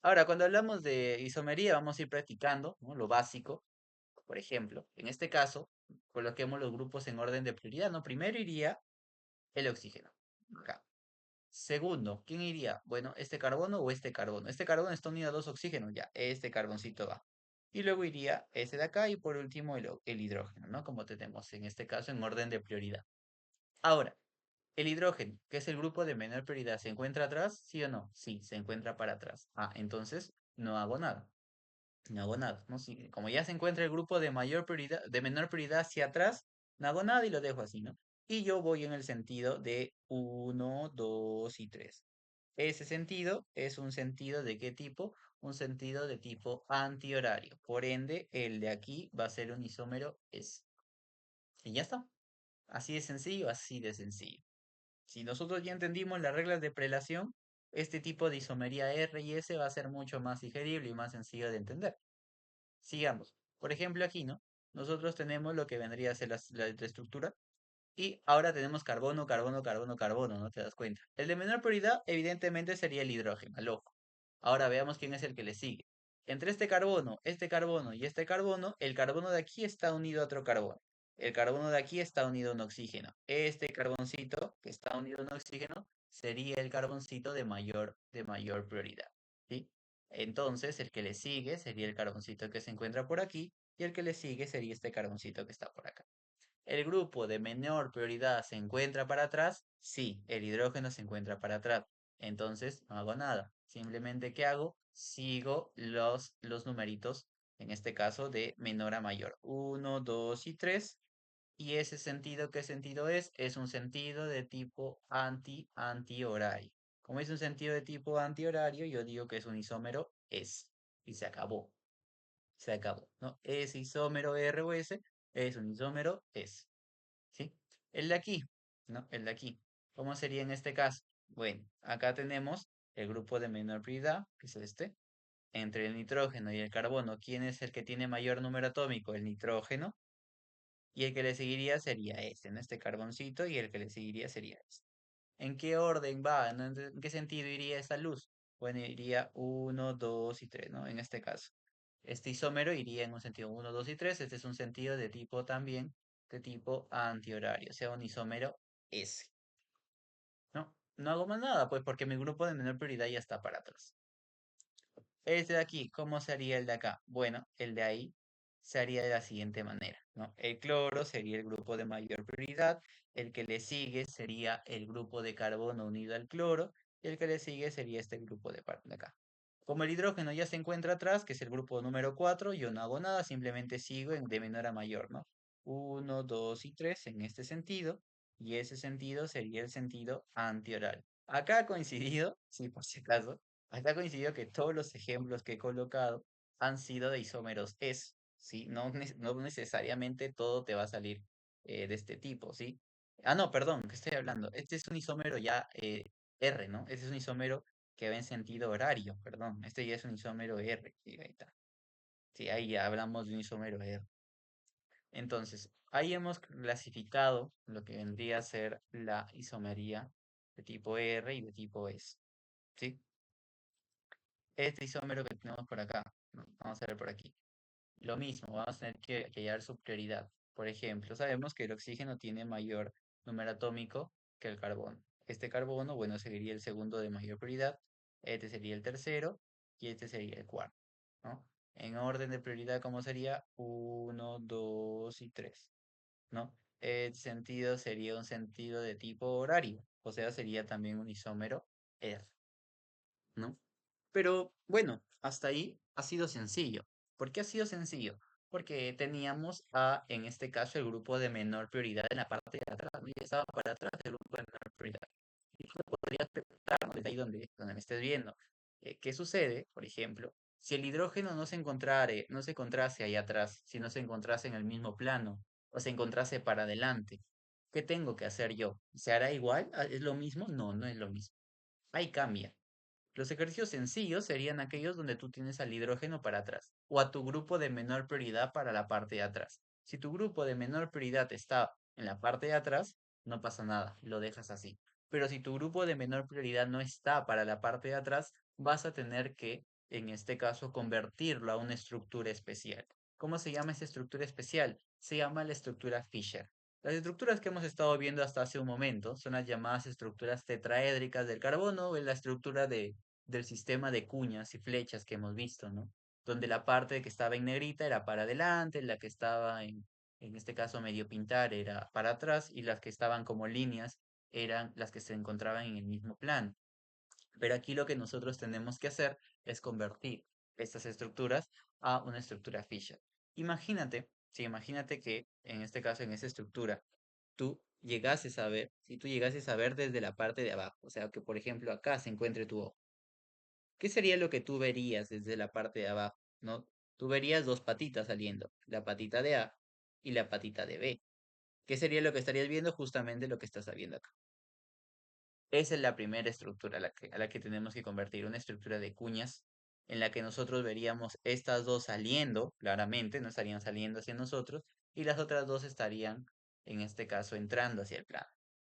Ahora, cuando hablamos de isomería, vamos a ir practicando, ¿no? Lo básico. Por ejemplo, en este caso, coloquemos los grupos en orden de prioridad, ¿no? Primero iría el oxígeno. Acá. Segundo, ¿quién iría? Bueno, ¿este carbono o este carbono? Este carbono está unido a dos oxígenos, ya, este carboncito va. Y luego iría este de acá y por último el hidrógeno, ¿no? Como tenemos en este caso en orden de prioridad. Ahora, el hidrógeno, que es el grupo de menor prioridad, ¿se encuentra atrás? ¿Sí o no? Sí, se encuentra para atrás. Ah, entonces no hago nada. No hago nada, ¿no? Como ya se encuentra el grupo de mayor prioridad, de menor prioridad hacia atrás, no hago nada y lo dejo así, ¿no? Y yo voy en el sentido de uno, 2 y 3. Ese sentido es un sentido ¿de qué tipo? Un sentido de tipo antihorario. Por ende, el de aquí va a ser un isómero S. Y ya está. Así de sencillo, así de sencillo. Si nosotros ya entendimos las reglas de prelación, este tipo de isomería R y S va a ser mucho más digerible y más sencillo de entender. Sigamos. Por ejemplo, aquí, ¿no? Nosotros tenemos lo que vendría a ser la estructura y ahora tenemos carbono, carbono, carbono, carbono, ¿no te das cuenta? El de menor prioridad, evidentemente, sería el hidrógeno, al ojo. Ahora veamos quién es el que le sigue. Entre este carbono y este carbono, el carbono de aquí está unido a otro carbono. El carbono de aquí está unido a un oxígeno. Este carboncito que está unido a un oxígeno sería el carboncito de mayor prioridad. ¿Sí? Entonces, el que le sigue sería el carboncito que se encuentra por aquí y el que le sigue sería este carboncito que está por acá. ¿El grupo de menor prioridad se encuentra para atrás? Sí, el hidrógeno se encuentra para atrás. Entonces no hago nada. Simplemente, ¿qué hago? Sigo los numeritos, en este caso de menor a mayor. Uno, 2 y 3. Y ese sentido, ¿qué sentido es? Es un sentido de tipo antihorario. Como es un sentido de tipo antihorario, yo digo que es un isómero S. Y se acabó. Se acabó, ¿no? Ese isómero R o S es un isómero S. ¿Sí? El de aquí, ¿no? El de aquí. ¿Cómo sería en este caso? Bueno, acá tenemos el grupo de menor prioridad, que es este. Entre el nitrógeno y el carbono, ¿quién es el que tiene mayor número atómico? El nitrógeno. Y el que le seguiría sería este, ¿no? Este carboncito y el que le seguiría sería este. ¿En qué orden va? ¿No? ¿En qué sentido iría esta luz? Bueno, iría uno, 2 y 3, ¿no? En este caso. Este isómero iría en un sentido uno, 2 y 3. Este es un sentido de tipo también, de tipo antihorario, o sea, un isómero S. No, no hago más nada, pues porque mi grupo de menor prioridad ya está para atrás. Este de aquí, ¿cómo sería el de acá? Bueno, el de ahí se haría de la siguiente manera, ¿no? El cloro sería el grupo de mayor prioridad, el que le sigue sería el grupo de carbono unido al cloro, y el que le sigue sería este grupo de parte de acá. Como el hidrógeno ya se encuentra atrás, que es el grupo número 4, yo no hago nada, simplemente sigo de menor a mayor, ¿no? Uno, 2 y 3 en este sentido, y ese sentido sería el sentido antihorario. Acá ha coincidido, sí, por si acaso, acá coincidió que todos los ejemplos que he colocado han sido de isómeros S, ¿sí? No necesariamente todo te va a salir de este tipo, ¿sí? Ah, no, perdón, ¿qué estoy hablando? Este es un isómero ya R, ¿no? Este es un isómero que va en sentido horario, perdón. Este ya es un isómero R, sí, ahí está. Sí, ahí ya hablamos de un isómero R. Entonces, ahí hemos clasificado lo que vendría a ser la isomería de tipo R y de tipo S, ¿sí? Este isómero que tenemos por acá, ¿no? Vamos a ver por aquí. Lo mismo, vamos a tener que hallar su prioridad. Por ejemplo, sabemos que el oxígeno tiene mayor número atómico que el carbono. Este carbono, bueno, sería el segundo de mayor prioridad, este sería el tercero y este sería el cuarto, ¿no? En orden de prioridad, ¿cómo sería? Uno, 2 y 3, ¿no? El sentido sería un sentido de tipo horario, o sea, sería también un isómero R, ¿no? Pero bueno, hasta ahí ha sido sencillo. ¿Por qué ha sido sencillo? Porque teníamos en este caso, el grupo de menor prioridad en la parte de atrás, ¿no? Ya estaba para atrás del grupo de menor prioridad. Y tú te podrías preguntar, ¿no? Desde ahí donde me estés viendo. ¿Qué sucede, por ejemplo, si el hidrógeno no se encontrase ahí atrás, si no se encontrase en el mismo plano, o se encontrase para adelante? ¿Qué tengo que hacer yo? ¿Se hará igual? ¿Es lo mismo? No, no es lo mismo. Ahí cambia. Los ejercicios sencillos serían aquellos donde tú tienes al hidrógeno para atrás o a tu grupo de menor prioridad para la parte de atrás. Si tu grupo de menor prioridad está en la parte de atrás, no pasa nada, lo dejas así. Pero si tu grupo de menor prioridad no está para la parte de atrás, vas a tener que, en este caso, convertirlo a una estructura especial. ¿Cómo se llama esa estructura especial? Se llama la estructura Fisher. Las estructuras que hemos estado viendo hasta hace un momento son las llamadas estructuras tetraédricas del carbono o la estructura del sistema de cuñas y flechas que hemos visto, ¿no? Donde la parte que estaba en negrita era para adelante, la que estaba en este caso medio pintar era para atrás y las que estaban como líneas eran las que se encontraban en el mismo plano. Pero aquí lo que nosotros tenemos que hacer es convertir estas estructuras a una estructura Fisher. Imagínate, sí, imagínate que en este caso, en esa estructura, tú llegases a ver, si tú llegases a ver desde la parte de abajo, o sea, que por ejemplo acá se encuentre tu ojo, ¿qué sería lo que tú verías desde la parte de abajo? ¿No? Tú verías dos patitas saliendo, la patita de A y la patita de B. ¿Qué sería lo que estarías viendo? Justamente lo que estás viendo acá. Esa es la primera estructura a la que tenemos que convertir, una estructura de cuñas en la que nosotros veríamos estas dos saliendo, claramente, no estarían saliendo hacia nosotros, y las otras dos estarían, en este caso, entrando hacia el plano.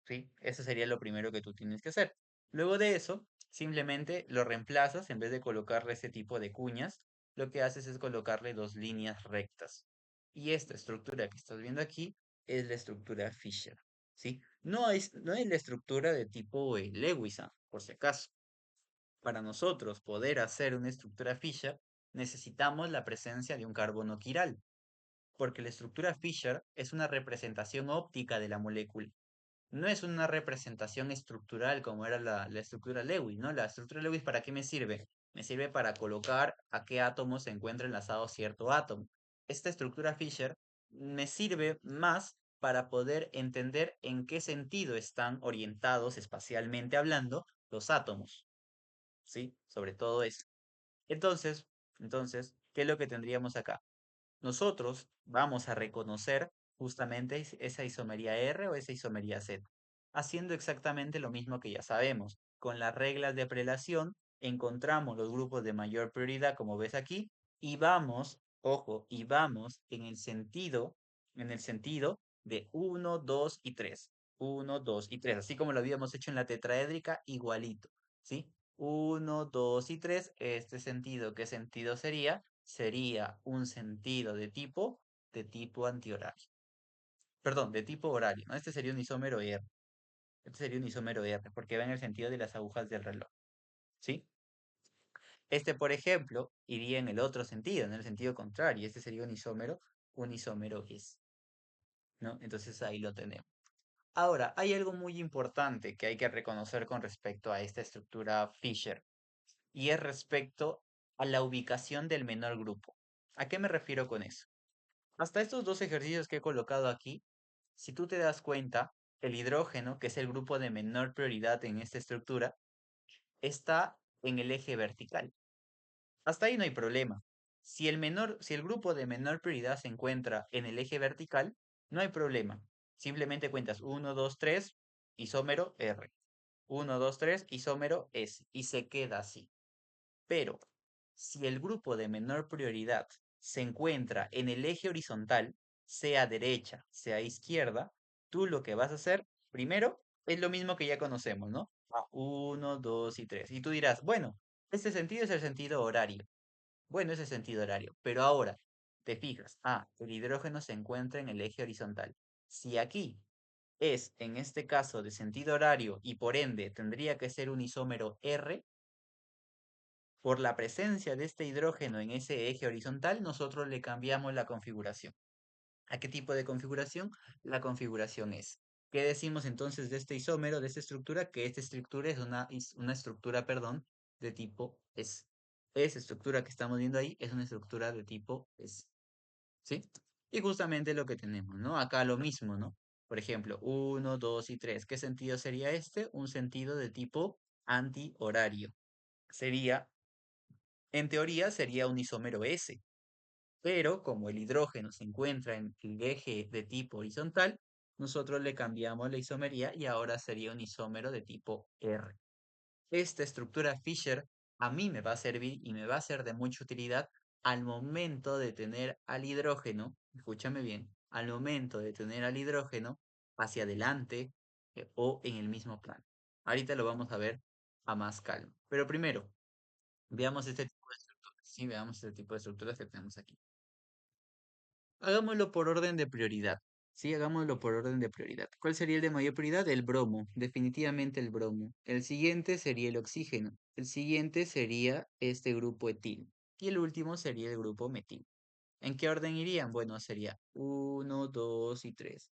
¿Sí? Eso sería lo primero que tú tienes que hacer. Luego de eso, simplemente lo reemplazas, en vez de colocarle ese tipo de cuñas, lo que haces es colocarle dos líneas rectas. Y esta estructura que estás viendo aquí es la estructura Fisher. ¿Sí? No es la estructura de tipo Lewis, por si acaso. Para nosotros poder hacer una estructura Fisher, necesitamos la presencia de un carbono quiral, porque la estructura Fisher es una representación óptica de la molécula. No es una representación estructural como era la estructura Lewis, ¿no? La estructura Lewis, ¿para qué me sirve? Me sirve para colocar a qué átomo se encuentra enlazado cierto átomo. Esta estructura Fisher me sirve más para poder entender en qué sentido están orientados espacialmente hablando los átomos, ¿sí? Sobre todo eso. Entonces, ¿qué es lo que tendríamos acá? Nosotros vamos a reconocer justamente esa isomería R o esa isomería Z, haciendo exactamente lo mismo que ya sabemos. Con las reglas de prelación encontramos los grupos de mayor prioridad, como ves aquí, y vamos, ojo, y vamos en el sentido de uno 2 y 3. Uno 2 y 3, así como lo habíamos hecho en la tetraédrica, igualito, ¿sí? Uno 2 y 3. Este sentido, ¿qué sentido sería? Sería un sentido de tipo antihorario. Perdón, de tipo horario, ¿no? Este sería un isómero R. Este sería un isómero R, porque va en el sentido de las agujas del reloj, ¿sí? Este, por ejemplo, iría en el otro sentido, en el sentido contrario. Este sería un isómero S, ¿no? Entonces ahí lo tenemos. Ahora, hay algo muy importante que hay que reconocer con respecto a esta estructura Fisher, y es respecto a la ubicación del menor grupo. ¿A qué me refiero con eso? Hasta estos dos ejercicios que he colocado aquí, si tú te das cuenta, el hidrógeno, que es el grupo de menor prioridad en esta estructura, está en el eje vertical. Hasta ahí no hay problema. Si el grupo de menor prioridad se encuentra en el eje vertical, no hay problema. Simplemente cuentas uno 2 3 isómero R. Uno 2 3 isómero S. Y se queda así. Pero si el grupo de menor prioridad se encuentra en el eje horizontal, sea derecha, sea izquierda, tú lo que vas a hacer primero es lo mismo que ya conocemos, ¿no? Uno, dos y tres. Y tú dirás, bueno, este sentido es el sentido horario. Bueno, ese sentido horario. Pero ahora, te fijas, el hidrógeno se encuentra en el eje horizontal. Si aquí es, en este caso, de sentido horario y por ende tendría que ser un isómero R, por la presencia de este hidrógeno en ese eje horizontal, nosotros le cambiamos la configuración. ¿A qué tipo de configuración? La configuración es. ¿Qué decimos entonces de este isómero, de esta estructura? Que esta estructura es una estructura, perdón, de tipo S. Esa estructura que estamos viendo ahí es una estructura de tipo S. ¿Sí? Y justamente lo que tenemos, ¿no? Acá lo mismo, ¿no? Por ejemplo, uno 2 y 3. ¿Qué sentido sería este? Un sentido de tipo antihorario. Sería En teoría sería un isómero S, pero como el hidrógeno se encuentra en el eje de tipo horizontal, nosotros le cambiamos la isomería y ahora sería un isómero de tipo R. Esta estructura Fisher a mí me va a servir y me va a ser de mucha utilidad al momento de tener al hidrógeno, escúchame bien, al momento de tener al hidrógeno hacia adelante o en el mismo plano. Ahorita lo vamos a ver a más calma. Pero primero, veamos este tipo de estructuras. Sí, veamos este tipo de estructuras que tenemos aquí. Hagámoslo por orden de prioridad. Sí, hagámoslo por orden de prioridad. ¿Cuál sería el de mayor prioridad? El bromo, definitivamente el bromo. El siguiente sería el oxígeno. El siguiente sería este grupo etil. Y el último sería el grupo metil. ¿En qué orden irían? Bueno, sería uno, 2 y 3.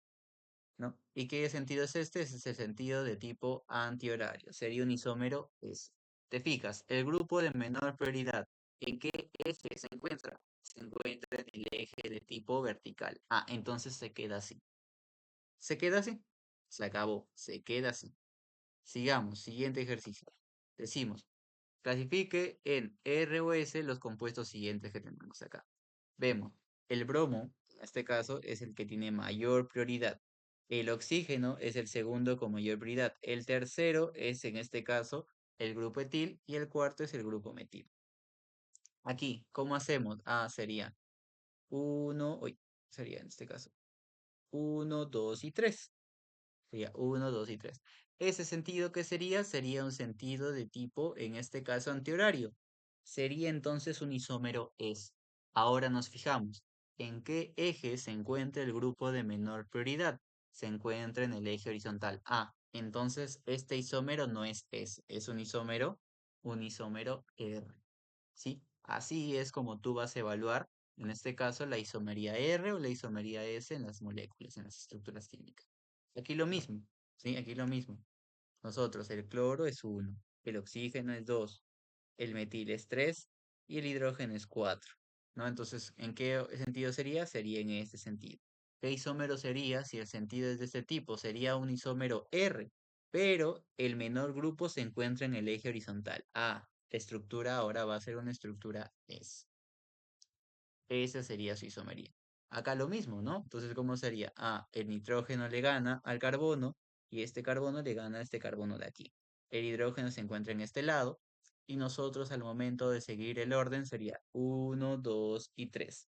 ¿No? ¿Y qué sentido es este? Es el sentido de tipo antihorario. Sería un isómero S. ¿Te fijas? El grupo de menor prioridad. ¿En qué eje se encuentra? Se encuentra en el eje de tipo vertical. Entonces se queda así. ¿Se queda así? Se acabó, se queda así. Sigamos, siguiente ejercicio. Decimos, clasifique en R o S los compuestos siguientes que tenemos acá. Vemos, el bromo, en este caso, es el que tiene mayor prioridad. El oxígeno es el segundo con mayor prioridad. El tercero es, en este caso, el grupo etil y el cuarto es el grupo metil. Aquí, ¿cómo hacemos? Ah, sería uno, uy, sería en este caso, uno, 2 y 3. Sería uno, 2 y 3. Ese sentido que sería un sentido de tipo, en este caso, antihorario. Sería entonces un isómero S. Ahora nos fijamos, ¿en qué eje se encuentra el grupo de menor prioridad? Se encuentra en el eje horizontal. Ah, entonces este isómero no es S, es un isómero R. ¿Sí? Así es como tú vas a evaluar, en este caso, la isomería R o la isomería S en las moléculas, en las estructuras químicas. Aquí lo mismo, ¿sí? Aquí lo mismo. Nosotros, el cloro es 1, el oxígeno es 2, el metil es 3 y el hidrógeno es 4, ¿no? Entonces, ¿en qué sentido sería? Sería en este sentido. ¿Qué isómero sería si el sentido es de este tipo? Sería un isómero R, pero el menor grupo se encuentra en el eje horizontal. Ah, la estructura ahora va a ser una estructura S. Esa sería su isomería. Acá lo mismo, ¿no? Entonces, ¿cómo sería? Ah, el nitrógeno le gana al carbono y este carbono le gana a este carbono de aquí. El hidrógeno se encuentra en este lado y nosotros al momento de seguir el orden sería uno, 2 y 3.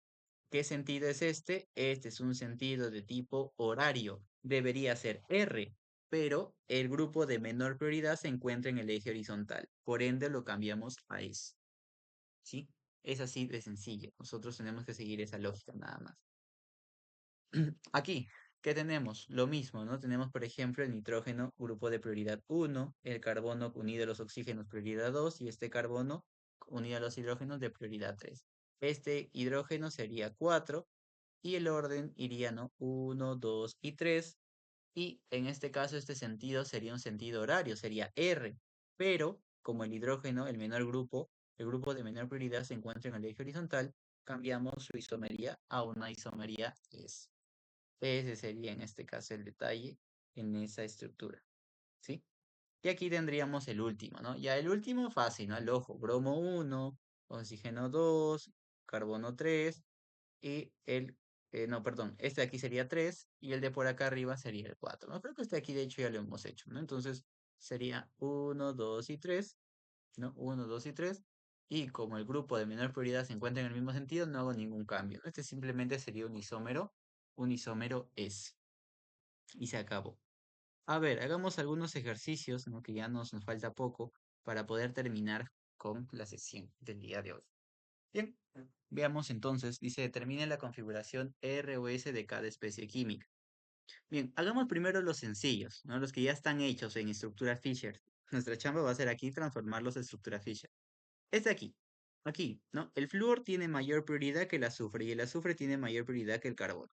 ¿Qué sentido es este? Este es un sentido de tipo horario. Debería ser R, pero el grupo de menor prioridad se encuentra en el eje horizontal. Por ende, lo cambiamos a S. ¿Sí? Es así de sencillo. Nosotros tenemos que seguir esa lógica nada más. Aquí, ¿qué tenemos? Lo mismo, ¿no? Tenemos, por ejemplo, el nitrógeno, grupo de prioridad 1, el carbono unido a los oxígenos, prioridad 2, y este carbono unido a los hidrógenos de prioridad 3. Este hidrógeno sería 4, y el orden iría, ¿no? 1, 2 y 3. Y en este caso, este sentido sería un sentido horario, sería R. Pero, como el hidrógeno, el menor grupo, el grupo de menor prioridad se encuentra en el eje horizontal, cambiamos su isomería a una isomería S. Ese sería en este caso el detalle en esa estructura, ¿sí? Y aquí tendríamos el último, ¿no? Ya el último fácil, ¿no? Al ojo, bromo 1, oxígeno 2, carbono 3 y no, perdón, este de aquí sería 3 y el de por acá arriba sería el 4, ¿no? Creo que este de aquí de hecho ya lo hemos hecho, ¿no? Entonces sería uno, 2 y 3, ¿no? Uno, 2 y 3. Y como el grupo de menor prioridad se encuentra en el mismo sentido, no hago ningún cambio, ¿no? Este simplemente sería un isómero S. Y se acabó. A ver, hagamos algunos ejercicios, ¿no? Que ya nos falta poco para poder terminar con la sesión del día de hoy. Bien, veamos entonces, dice, determine la configuración R o S de cada especie química. Bien, hagamos primero los sencillos, ¿no? Los que ya están hechos en estructura Fisher. Nuestra chamba va a ser aquí transformarlos en estructura Fisher. Este aquí, ¿no? El flúor tiene mayor prioridad que el azufre y el azufre tiene mayor prioridad que el carbono,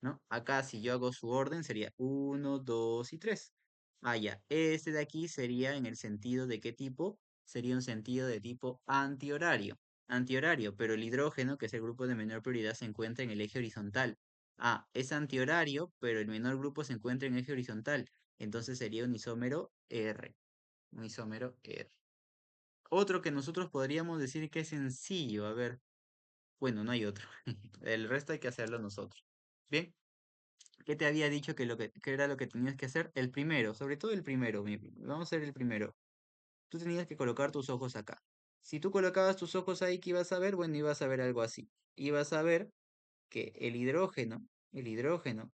¿no? Acá si yo hago su orden sería uno, 2 y 3. Ah, ya. Este de aquí sería en el sentido de qué tipo? Sería un sentido de tipo antihorario. Antihorario, pero el hidrógeno, que es el grupo de menor prioridad, se encuentra en el eje horizontal. Ah, es antihorario, pero el menor grupo se encuentra en el eje horizontal. Entonces sería un isómero R. Un isómero R. Otro que nosotros podríamos decir que es sencillo. A ver, bueno, no hay otro. El resto hay que hacerlo nosotros. Bien. ¿Qué te había dicho que era lo que tenías que hacer? El primero, sobre todo el primero. Vamos a hacer el primero. Tú tenías que colocar tus ojos acá. Si tú colocabas tus ojos ahí, ¿qué ibas a ver? Bueno, ibas a ver algo así. Ibas a ver que el hidrógeno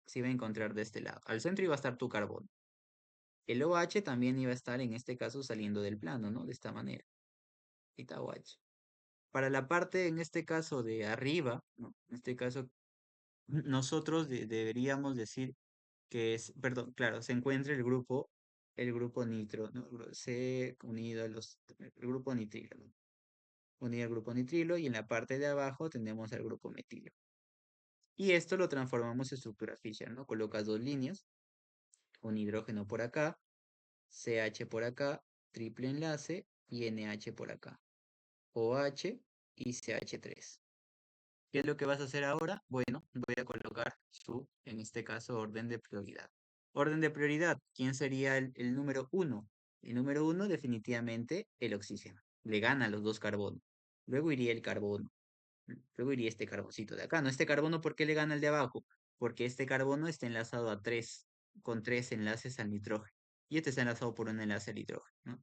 se iba a encontrar de este lado. Al centro iba a estar tu carbono. El OH también iba a estar en este caso saliendo del plano, ¿no? De esta manera. Ahí está OH. Para la parte, en este caso, de arriba, ¿no? En este caso, nosotros deberíamos decir que es, perdón, claro, se encuentra el grupo nitro, ¿no? C unido a el grupo nitrilo, ¿no? Unido al grupo nitrilo y en la parte de abajo tenemos el grupo metilo. Y esto lo transformamos en estructura Fischer, ¿no? Colocas dos líneas, un hidrógeno por acá, CH por acá, triple enlace y NH por acá. OH y CH3. ¿Qué es lo que vas a hacer ahora? Bueno, voy a colocar en este caso, orden de prioridad. Orden de prioridad, ¿quién sería el número uno? El número uno, definitivamente, el oxígeno. Le gana a los dos carbonos. Luego iría el carbono. Luego iría este carboncito de acá. No, este carbono, ¿por qué le gana el de abajo? Porque este carbono está enlazado a tres, con tres enlaces al nitrógeno. Y este está enlazado por un enlace al hidrógeno, ¿no?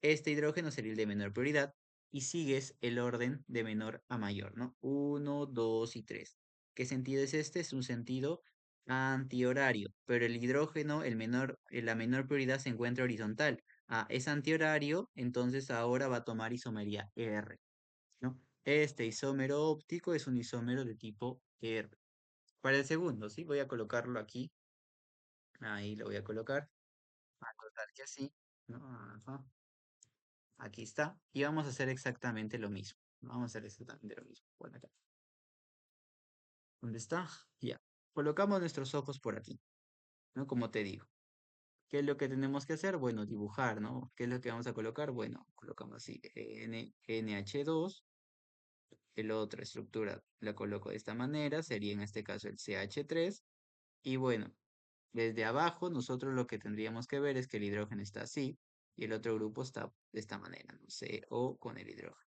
Este hidrógeno sería el de menor prioridad y sigues el orden de menor a mayor, ¿no? Uno, 2 y 3. ¿Qué sentido es este? Es un sentido antihorario, pero el hidrógeno, la menor prioridad se encuentra horizontal. Ah, es antihorario, entonces ahora va a tomar isomería R, ¿no? Este isómero óptico es un isómero de tipo R. Para el segundo, ¿sí? Voy a colocarlo aquí. Ahí lo voy a colocar. A colocar que así, ¿no? Ajá. Aquí está. Y vamos a hacer exactamente lo mismo. Vamos a hacer exactamente lo mismo. Bueno, acá. ¿Dónde está? Ya. Colocamos nuestros ojos por aquí, ¿no? Como te digo. ¿Qué es lo que tenemos que hacer? Bueno, dibujar, ¿no? ¿Qué es lo que vamos a colocar? Bueno, colocamos así, NH2. El otra estructura la coloco de esta manera, sería en este caso el CH3. Y bueno, desde abajo nosotros lo que tendríamos que ver es que el hidrógeno está así y el otro grupo está de esta manera, ¿no? CO con el hidrógeno.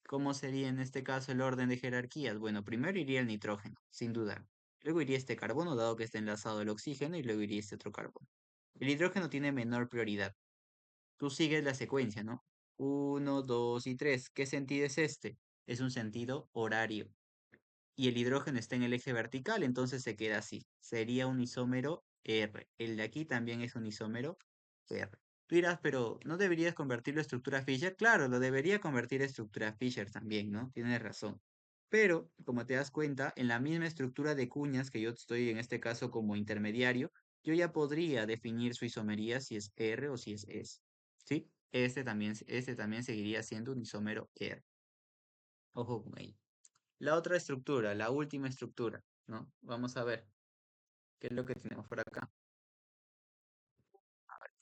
¿Cómo sería en este caso el orden de jerarquías? Bueno, primero iría el nitrógeno, sin dudar. Luego iría este carbono, dado que está enlazado al oxígeno, y luego iría este otro carbono. El hidrógeno tiene menor prioridad. Tú sigues la secuencia, ¿no? Uno, 2 y 3. ¿Qué sentido es este? Es un sentido horario. Y el hidrógeno está en el eje vertical, entonces se queda así. Sería un isómero R. El de aquí también es un isómero R. Tú dirás, pero ¿no deberías convertirlo a estructura Fisher? Claro, lo debería convertir a estructura Fisher también, ¿no? Tienes razón. Pero, como te das cuenta, en la misma estructura de cuñas que yo estoy en este caso como intermediario, yo ya podría definir su isomería si es R o si es S. ¿Sí? Este también seguiría siendo un isómero R. Ojo con ello. La otra estructura, la última estructura, ¿no? Vamos a ver qué es lo que tenemos por acá.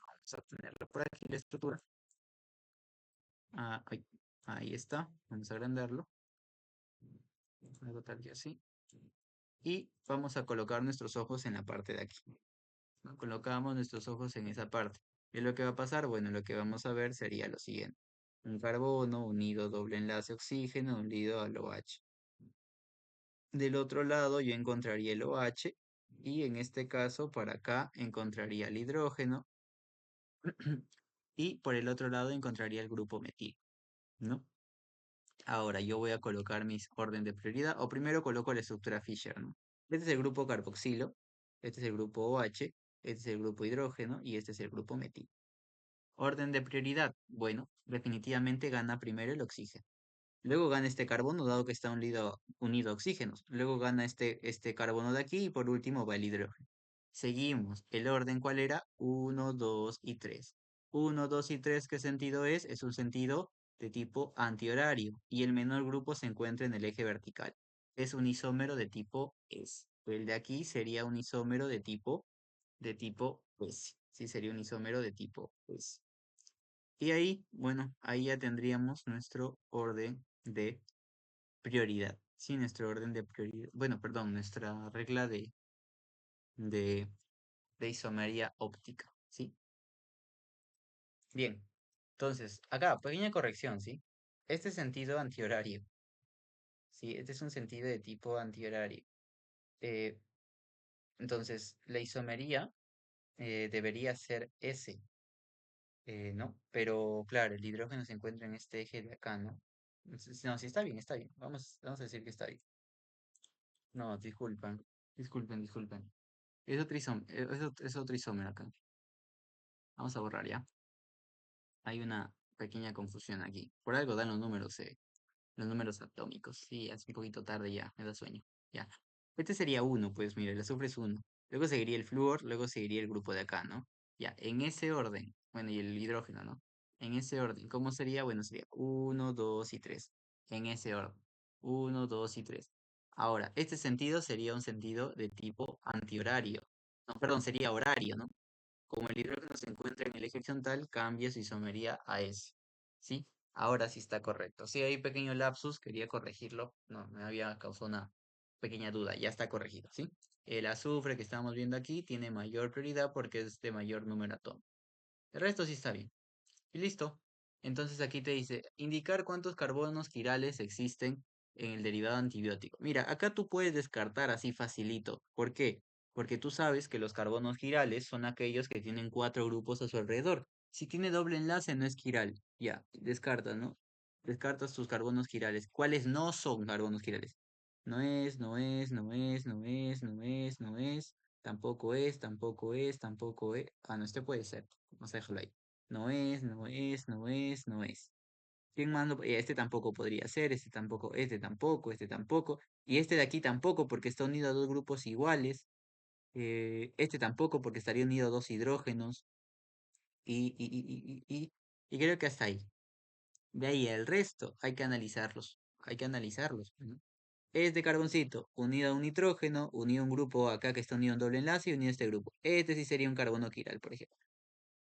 Vamos a tenerlo por aquí, la estructura. Ah, ahí está. Vamos a agrandarlo. Algo tal que así. Y vamos a colocar nuestros ojos en la parte de aquí, ¿no? Colocamos nuestros ojos en esa parte. ¿Qué es lo que va a pasar? Bueno, lo que vamos a ver sería lo siguiente. Un carbono unido doble enlace oxígeno unido al OH. Del otro lado yo encontraría el OH y en este caso para acá encontraría el hidrógeno y por el otro lado encontraría el grupo metil, ¿no? Ahora yo voy a colocar mis orden de prioridad, o primero coloco la estructura Fisher, ¿no? Este es el grupo carboxilo, este es el grupo OH, este es el grupo hidrógeno y este es el grupo metil. Orden de prioridad, bueno, definitivamente gana primero el oxígeno. Luego gana este carbono, dado que está unido a oxígenos. Luego gana este carbono de aquí y por último va el hidrógeno. Seguimos. ¿El orden cuál era? Uno, 2 y 3. Uno, 2 y 3, ¿qué sentido es? Es un sentido de tipo antihorario y el menor grupo se encuentra en el eje vertical. Es un isómero de tipo S. El de aquí sería un isómero de tipo S. Sí, sería un isómero de tipo S. Y ahí, bueno, ahí ya tendríamos nuestro orden de prioridad. Sí, nuestro orden de prioridad. Bueno, perdón, nuestra regla de, de isomería óptica. ¿Sí? Bien. Entonces, acá, pequeña corrección, ¿sí? Este sentido antihorario. ¿Sí? Este es un sentido de tipo antihorario. Eh, entonces, la isomería debería ser S, ¿no? Pero claro, el hidrógeno se encuentra en este eje de acá, ¿no? Entonces, no, sí está bien, está bien. Vamos a decir que está bien. No, disculpen. Es otro isómero acá. Vamos a borrar ya. Hay una pequeña confusión aquí. Por algo dan los números atómicos. Sí, es un poquito tarde ya, me da sueño. Ya. Este sería uno, pues mire, el azufre es uno. Luego seguiría el flúor, luego seguiría el grupo de acá, ¿no? Ya, en ese orden. Bueno, y el hidrógeno, ¿no? En ese orden. ¿Cómo sería? Bueno, sería uno, 2 y 3. En ese orden. Uno, 2 y 3. Ahora, este sentido sería un sentido de tipo antihorario. No, perdón, sería horario, ¿no? Como el hidrógeno se encuentra en el eje horizontal, cambia su isomería a S. ¿Sí? Ahora sí está correcto. Sí, hay pequeño lapsus, quería corregirlo. No, me había causado pequeña duda, ya está corregido, ¿sí? El azufre que estamos viendo aquí tiene mayor prioridad porque es de mayor número atómico. El resto sí está bien. Y listo. Entonces aquí te dice, indicar cuántos carbonos quirales existen en el derivado antibiótico. Mira, acá tú puedes descartar así facilito. ¿Por qué? Porque tú sabes que los carbonos quirales son aquellos que tienen cuatro grupos a su alrededor. Si tiene doble enlace no es quiral. Ya, descartas, ¿no? Descartas tus carbonos quirales. ¿Cuáles no son carbonos quirales? No es, no es, no es, no es, no es, no es. Tampoco es, tampoco es, tampoco es. Ah, no, este puede ser. Vamos a dejarlo ahí. No es, no es, no es, no es. ¿Quién más este tampoco podría ser, este tampoco, este tampoco, este tampoco. Y este de aquí tampoco porque está unido a dos grupos iguales. Este tampoco porque estaría unido a dos hidrógenos. Y creo que hasta ahí. De ahí el resto hay que analizarlos. Hay que analizarlos, ¿no? Este carboncito unido a un nitrógeno, unido a un grupo acá que está unido a un doble enlace y unido a este grupo. Este sí sería un carbono quiral, por ejemplo.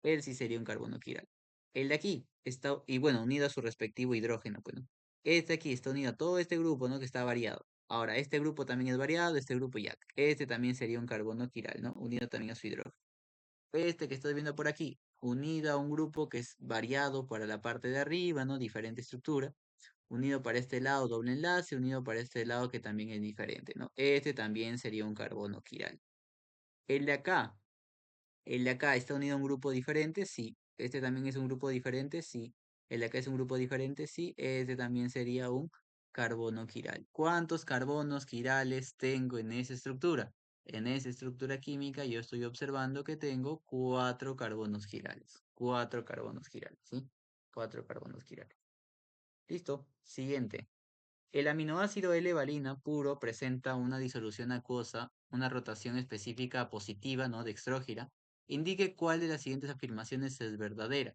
Él sí sería un carbono quiral. El de aquí está, y bueno, unido a su respectivo hidrógeno, pues, ¿no? Este aquí está unido a todo este grupo, ¿no? Que está variado. Ahora, este grupo también es variado, este grupo ya. Este también sería un carbono quiral, ¿no? Unido también a su hidrógeno. Este que estoy viendo por aquí, unido a un grupo que es variado para la parte de arriba, ¿no? Diferente estructura. Unido para este lado, doble enlace, unido para este lado que también es diferente, ¿no? Este también sería un carbono quiral. El de acá, el de acá está unido a un grupo diferente, sí. Este también es un grupo diferente, sí. El de acá es un grupo diferente, sí. Este también sería un carbono quiral. ¿Cuántos carbonos quirales tengo en esa estructura? En esa estructura química yo estoy observando que tengo cuatro carbonos quirales. Cuatro carbonos quirales, ¿sí? Cuatro carbonos quirales. Listo. Siguiente. El aminoácido L-valina puro presenta una disolución acuosa, una rotación específica positiva, ¿no? Dextrógira. Indique cuál de las siguientes afirmaciones es verdadera.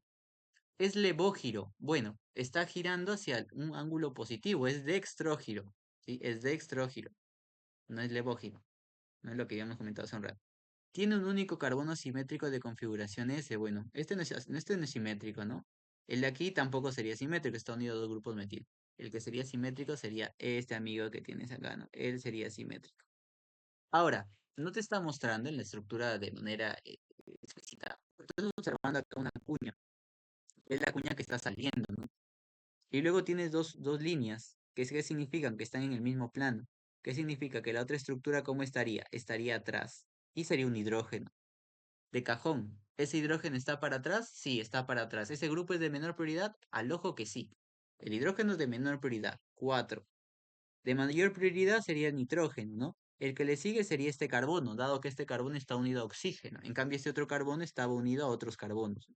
Es levógiro. Bueno, está girando hacia un ángulo positivo, es dextrógiro. ¿Sí? Es dextrógiro, no es levógiro. No es lo que ya hemos comentado hace un rato. Tiene un único carbono simétrico de configuración S. Bueno, este no es simétrico, ¿no? El de aquí tampoco sería simétrico, está unido a dos grupos metil. El que sería simétrico sería este amigo que tienes acá, ¿no? Él sería simétrico. Ahora, no te está mostrando en la estructura de manera explícita. Estás observando acá una cuña. Es la cuña que está saliendo, ¿no? Y luego tienes dos líneas, que significan que están en el mismo plano. ¿Qué significa? Que la otra estructura, ¿cómo estaría? Estaría atrás. Y sería un hidrógeno. De cajón. ¿Ese hidrógeno está para atrás? Sí, está para atrás. ¿Ese grupo es de menor prioridad? Al ojo que sí. El hidrógeno es de menor prioridad. 4. De mayor prioridad sería el nitrógeno, ¿no? El que le sigue sería este carbono, dado que este carbono está unido a oxígeno. En cambio, este otro carbono estaba unido a otros carbonos.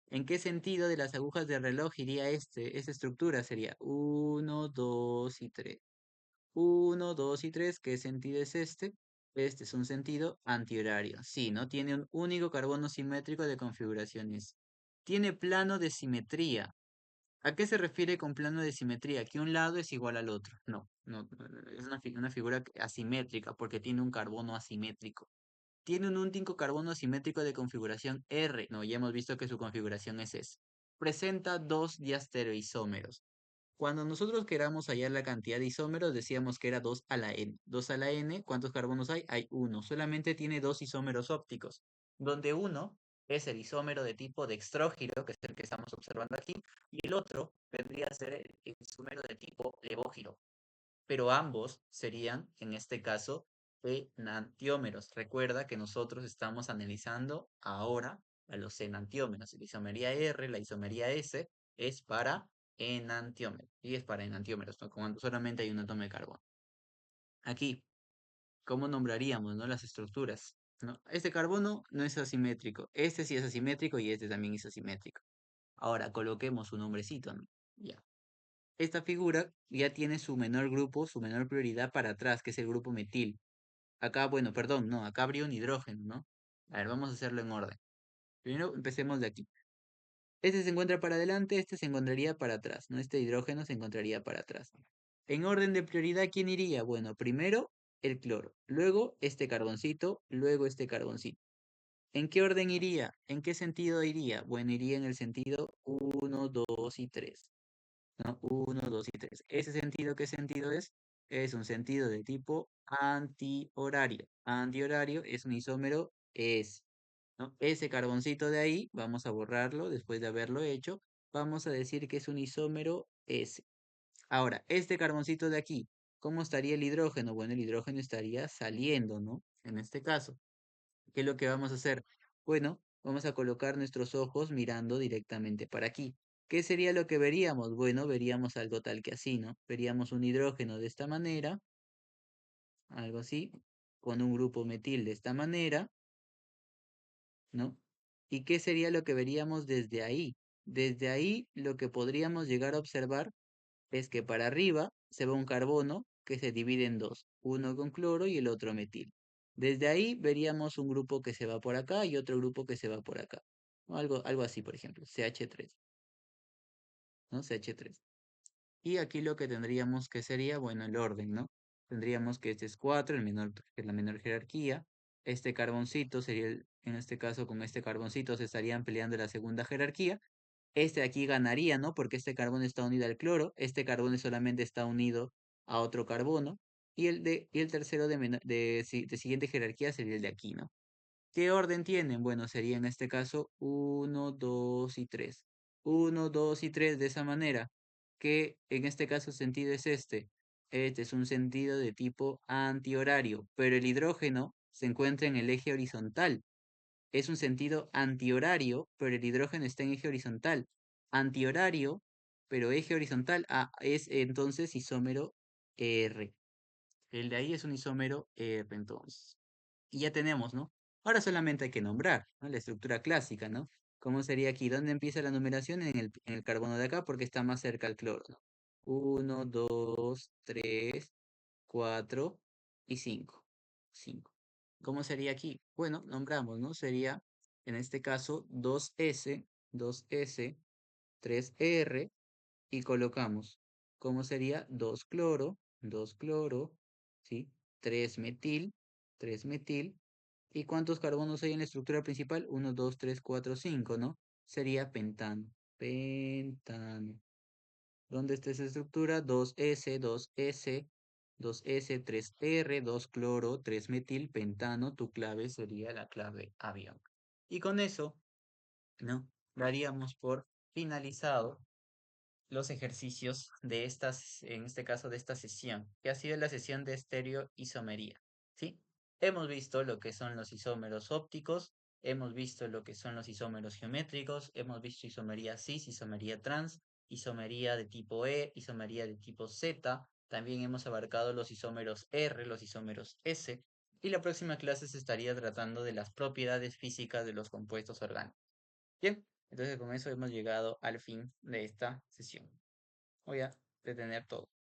¿En qué sentido de las agujas de reloj iría esta estructura? Sería uno, 2 y 3. Uno, 2 y 3. ¿Qué sentido es este? Este es un sentido antihorario. Sí, ¿no? Tiene un único carbono simétrico de configuraciones. Tiene plano de simetría. ¿A qué se refiere con plano de simetría? Que un lado es igual al otro. No, no, es una figura asimétrica porque tiene un carbono asimétrico. Tiene un único carbono asimétrico de configuración R. No, ya hemos visto que su configuración es S. Presenta dos diastereoisómeros. Cuando nosotros queramos hallar la cantidad de isómeros, decíamos que era 2 a la n. 2 a la n, ¿cuántos carbonos hay? Hay uno. Solamente tiene dos isómeros ópticos, donde uno es el isómero de tipo dextrógiro, que es el que estamos observando aquí, y el otro vendría a ser el isómero de tipo levógiro. Pero ambos serían, en este caso, enantiómeros. Recuerda que nosotros estamos analizando ahora a los enantiómeros. La isomería R, la isomería S, es para enantiómeros. Y es para enantiómeros, ¿no? Cuando solamente hay un átomo de carbono. Aquí, ¿cómo nombraríamos, no? Las estructuras, ¿no? Este carbono no es asimétrico. Este sí es asimétrico y este también es asimétrico. Ahora, coloquemos un nombrecito, ¿no? Ya. Esta figura ya tiene su menor grupo, su menor prioridad para atrás, que es el grupo metil. Acá, bueno, perdón, no, acá habría un hidrógeno, ¿no? A ver, vamos a hacerlo en orden. Primero empecemos de aquí. Este se encuentra para adelante, este se encontraría para atrás, ¿no? Este hidrógeno se encontraría para atrás. En orden de prioridad, ¿quién iría? Bueno, primero el cloro, luego este carboncito, luego este carboncito. ¿En qué orden iría? ¿En qué sentido iría? Bueno, iría en el sentido uno, 2 y 3. ¿No? 1, 2 y 3. ¿Ese sentido qué sentido es? Es un sentido de tipo antihorario. Antihorario es un isómero S, ¿no? Ese carboncito de ahí, vamos a borrarlo después de haberlo hecho. Vamos a decir que es un isómero S. Ahora, este carboncito de aquí, ¿cómo estaría el hidrógeno? Bueno, el hidrógeno estaría saliendo, ¿no? En este caso, ¿qué es lo que vamos a hacer? Bueno, vamos a colocar nuestros ojos mirando directamente para aquí. ¿Qué sería lo que veríamos? Bueno, veríamos algo tal que así, ¿no? Veríamos un hidrógeno de esta manera, algo así, con un grupo metil de esta manera, ¿no? ¿Y qué sería lo que veríamos desde ahí? Desde ahí lo que podríamos llegar a observar es que para arriba se ve un carbono que se divide en dos, uno con cloro y el otro metil. Desde ahí veríamos un grupo que se va por acá y otro grupo que se va por acá. ¿No? Algo así, por ejemplo, CH3, ¿no? CH3. Y aquí lo que tendríamos que sería, bueno, el orden, ¿no? Tendríamos que este es 4, el menor, que es la menor jerarquía. Este carboncito sería, en este caso, con este carboncito se estarían peleando la segunda jerarquía. Este de aquí ganaría, ¿no? Porque este carbono está unido al cloro, este carbono solamente está unido a otro carbono, y el tercero de siguiente jerarquía sería el de aquí, ¿no? ¿Qué orden tienen? Bueno, sería en este caso uno, 2 y 3. Uno, 2 y 3 de esa manera, que en este caso el sentido es este. Este es un sentido de tipo antihorario, pero el hidrógeno se encuentra en el eje horizontal. Es un sentido antihorario, pero el hidrógeno está en eje horizontal. Antihorario, pero eje horizontal. Ah, es entonces isómero R. El de ahí es un isómero R entonces. Y ya tenemos, ¿no? Ahora solamente hay que nombrar, ¿no? La estructura clásica, ¿no? ¿Cómo sería aquí? ¿Dónde empieza la numeración? En el carbono de acá, porque está más cerca al cloro, ¿no? 1, 2, 3, 4 y 5. 5. ¿Cómo sería aquí? Bueno, nombramos, ¿no? Sería, en este caso, 2S, 3R, y colocamos, ¿cómo sería? 2 cloro, 2 cloro, ¿sí? 3 metil, 3 metil. ¿Y cuántos carbonos hay en la estructura principal? 1, 2, 3, 4, 5, ¿no? Sería pentano, pentano. ¿Dónde está esa estructura? 2S, 2S, 2S, 3R, 2 cloro, 3 metil, pentano. Tu clave sería la clave avión. Y con eso, ¿no? Daríamos por finalizado los ejercicios de estas, en este caso de esta sesión, que ha sido la sesión de estereoisomería, ¿sí? Hemos visto lo que son los isómeros ópticos, hemos visto lo que son los isómeros geométricos, hemos visto isomería cis, isomería trans, isomería de tipo E, isomería de tipo Z, también hemos abarcado los isómeros R, los isómeros S, y la próxima clase se estaría tratando de las propiedades físicas de los compuestos orgánicos. Bien, entonces con eso hemos llegado al fin de esta sesión. Voy a detener todo.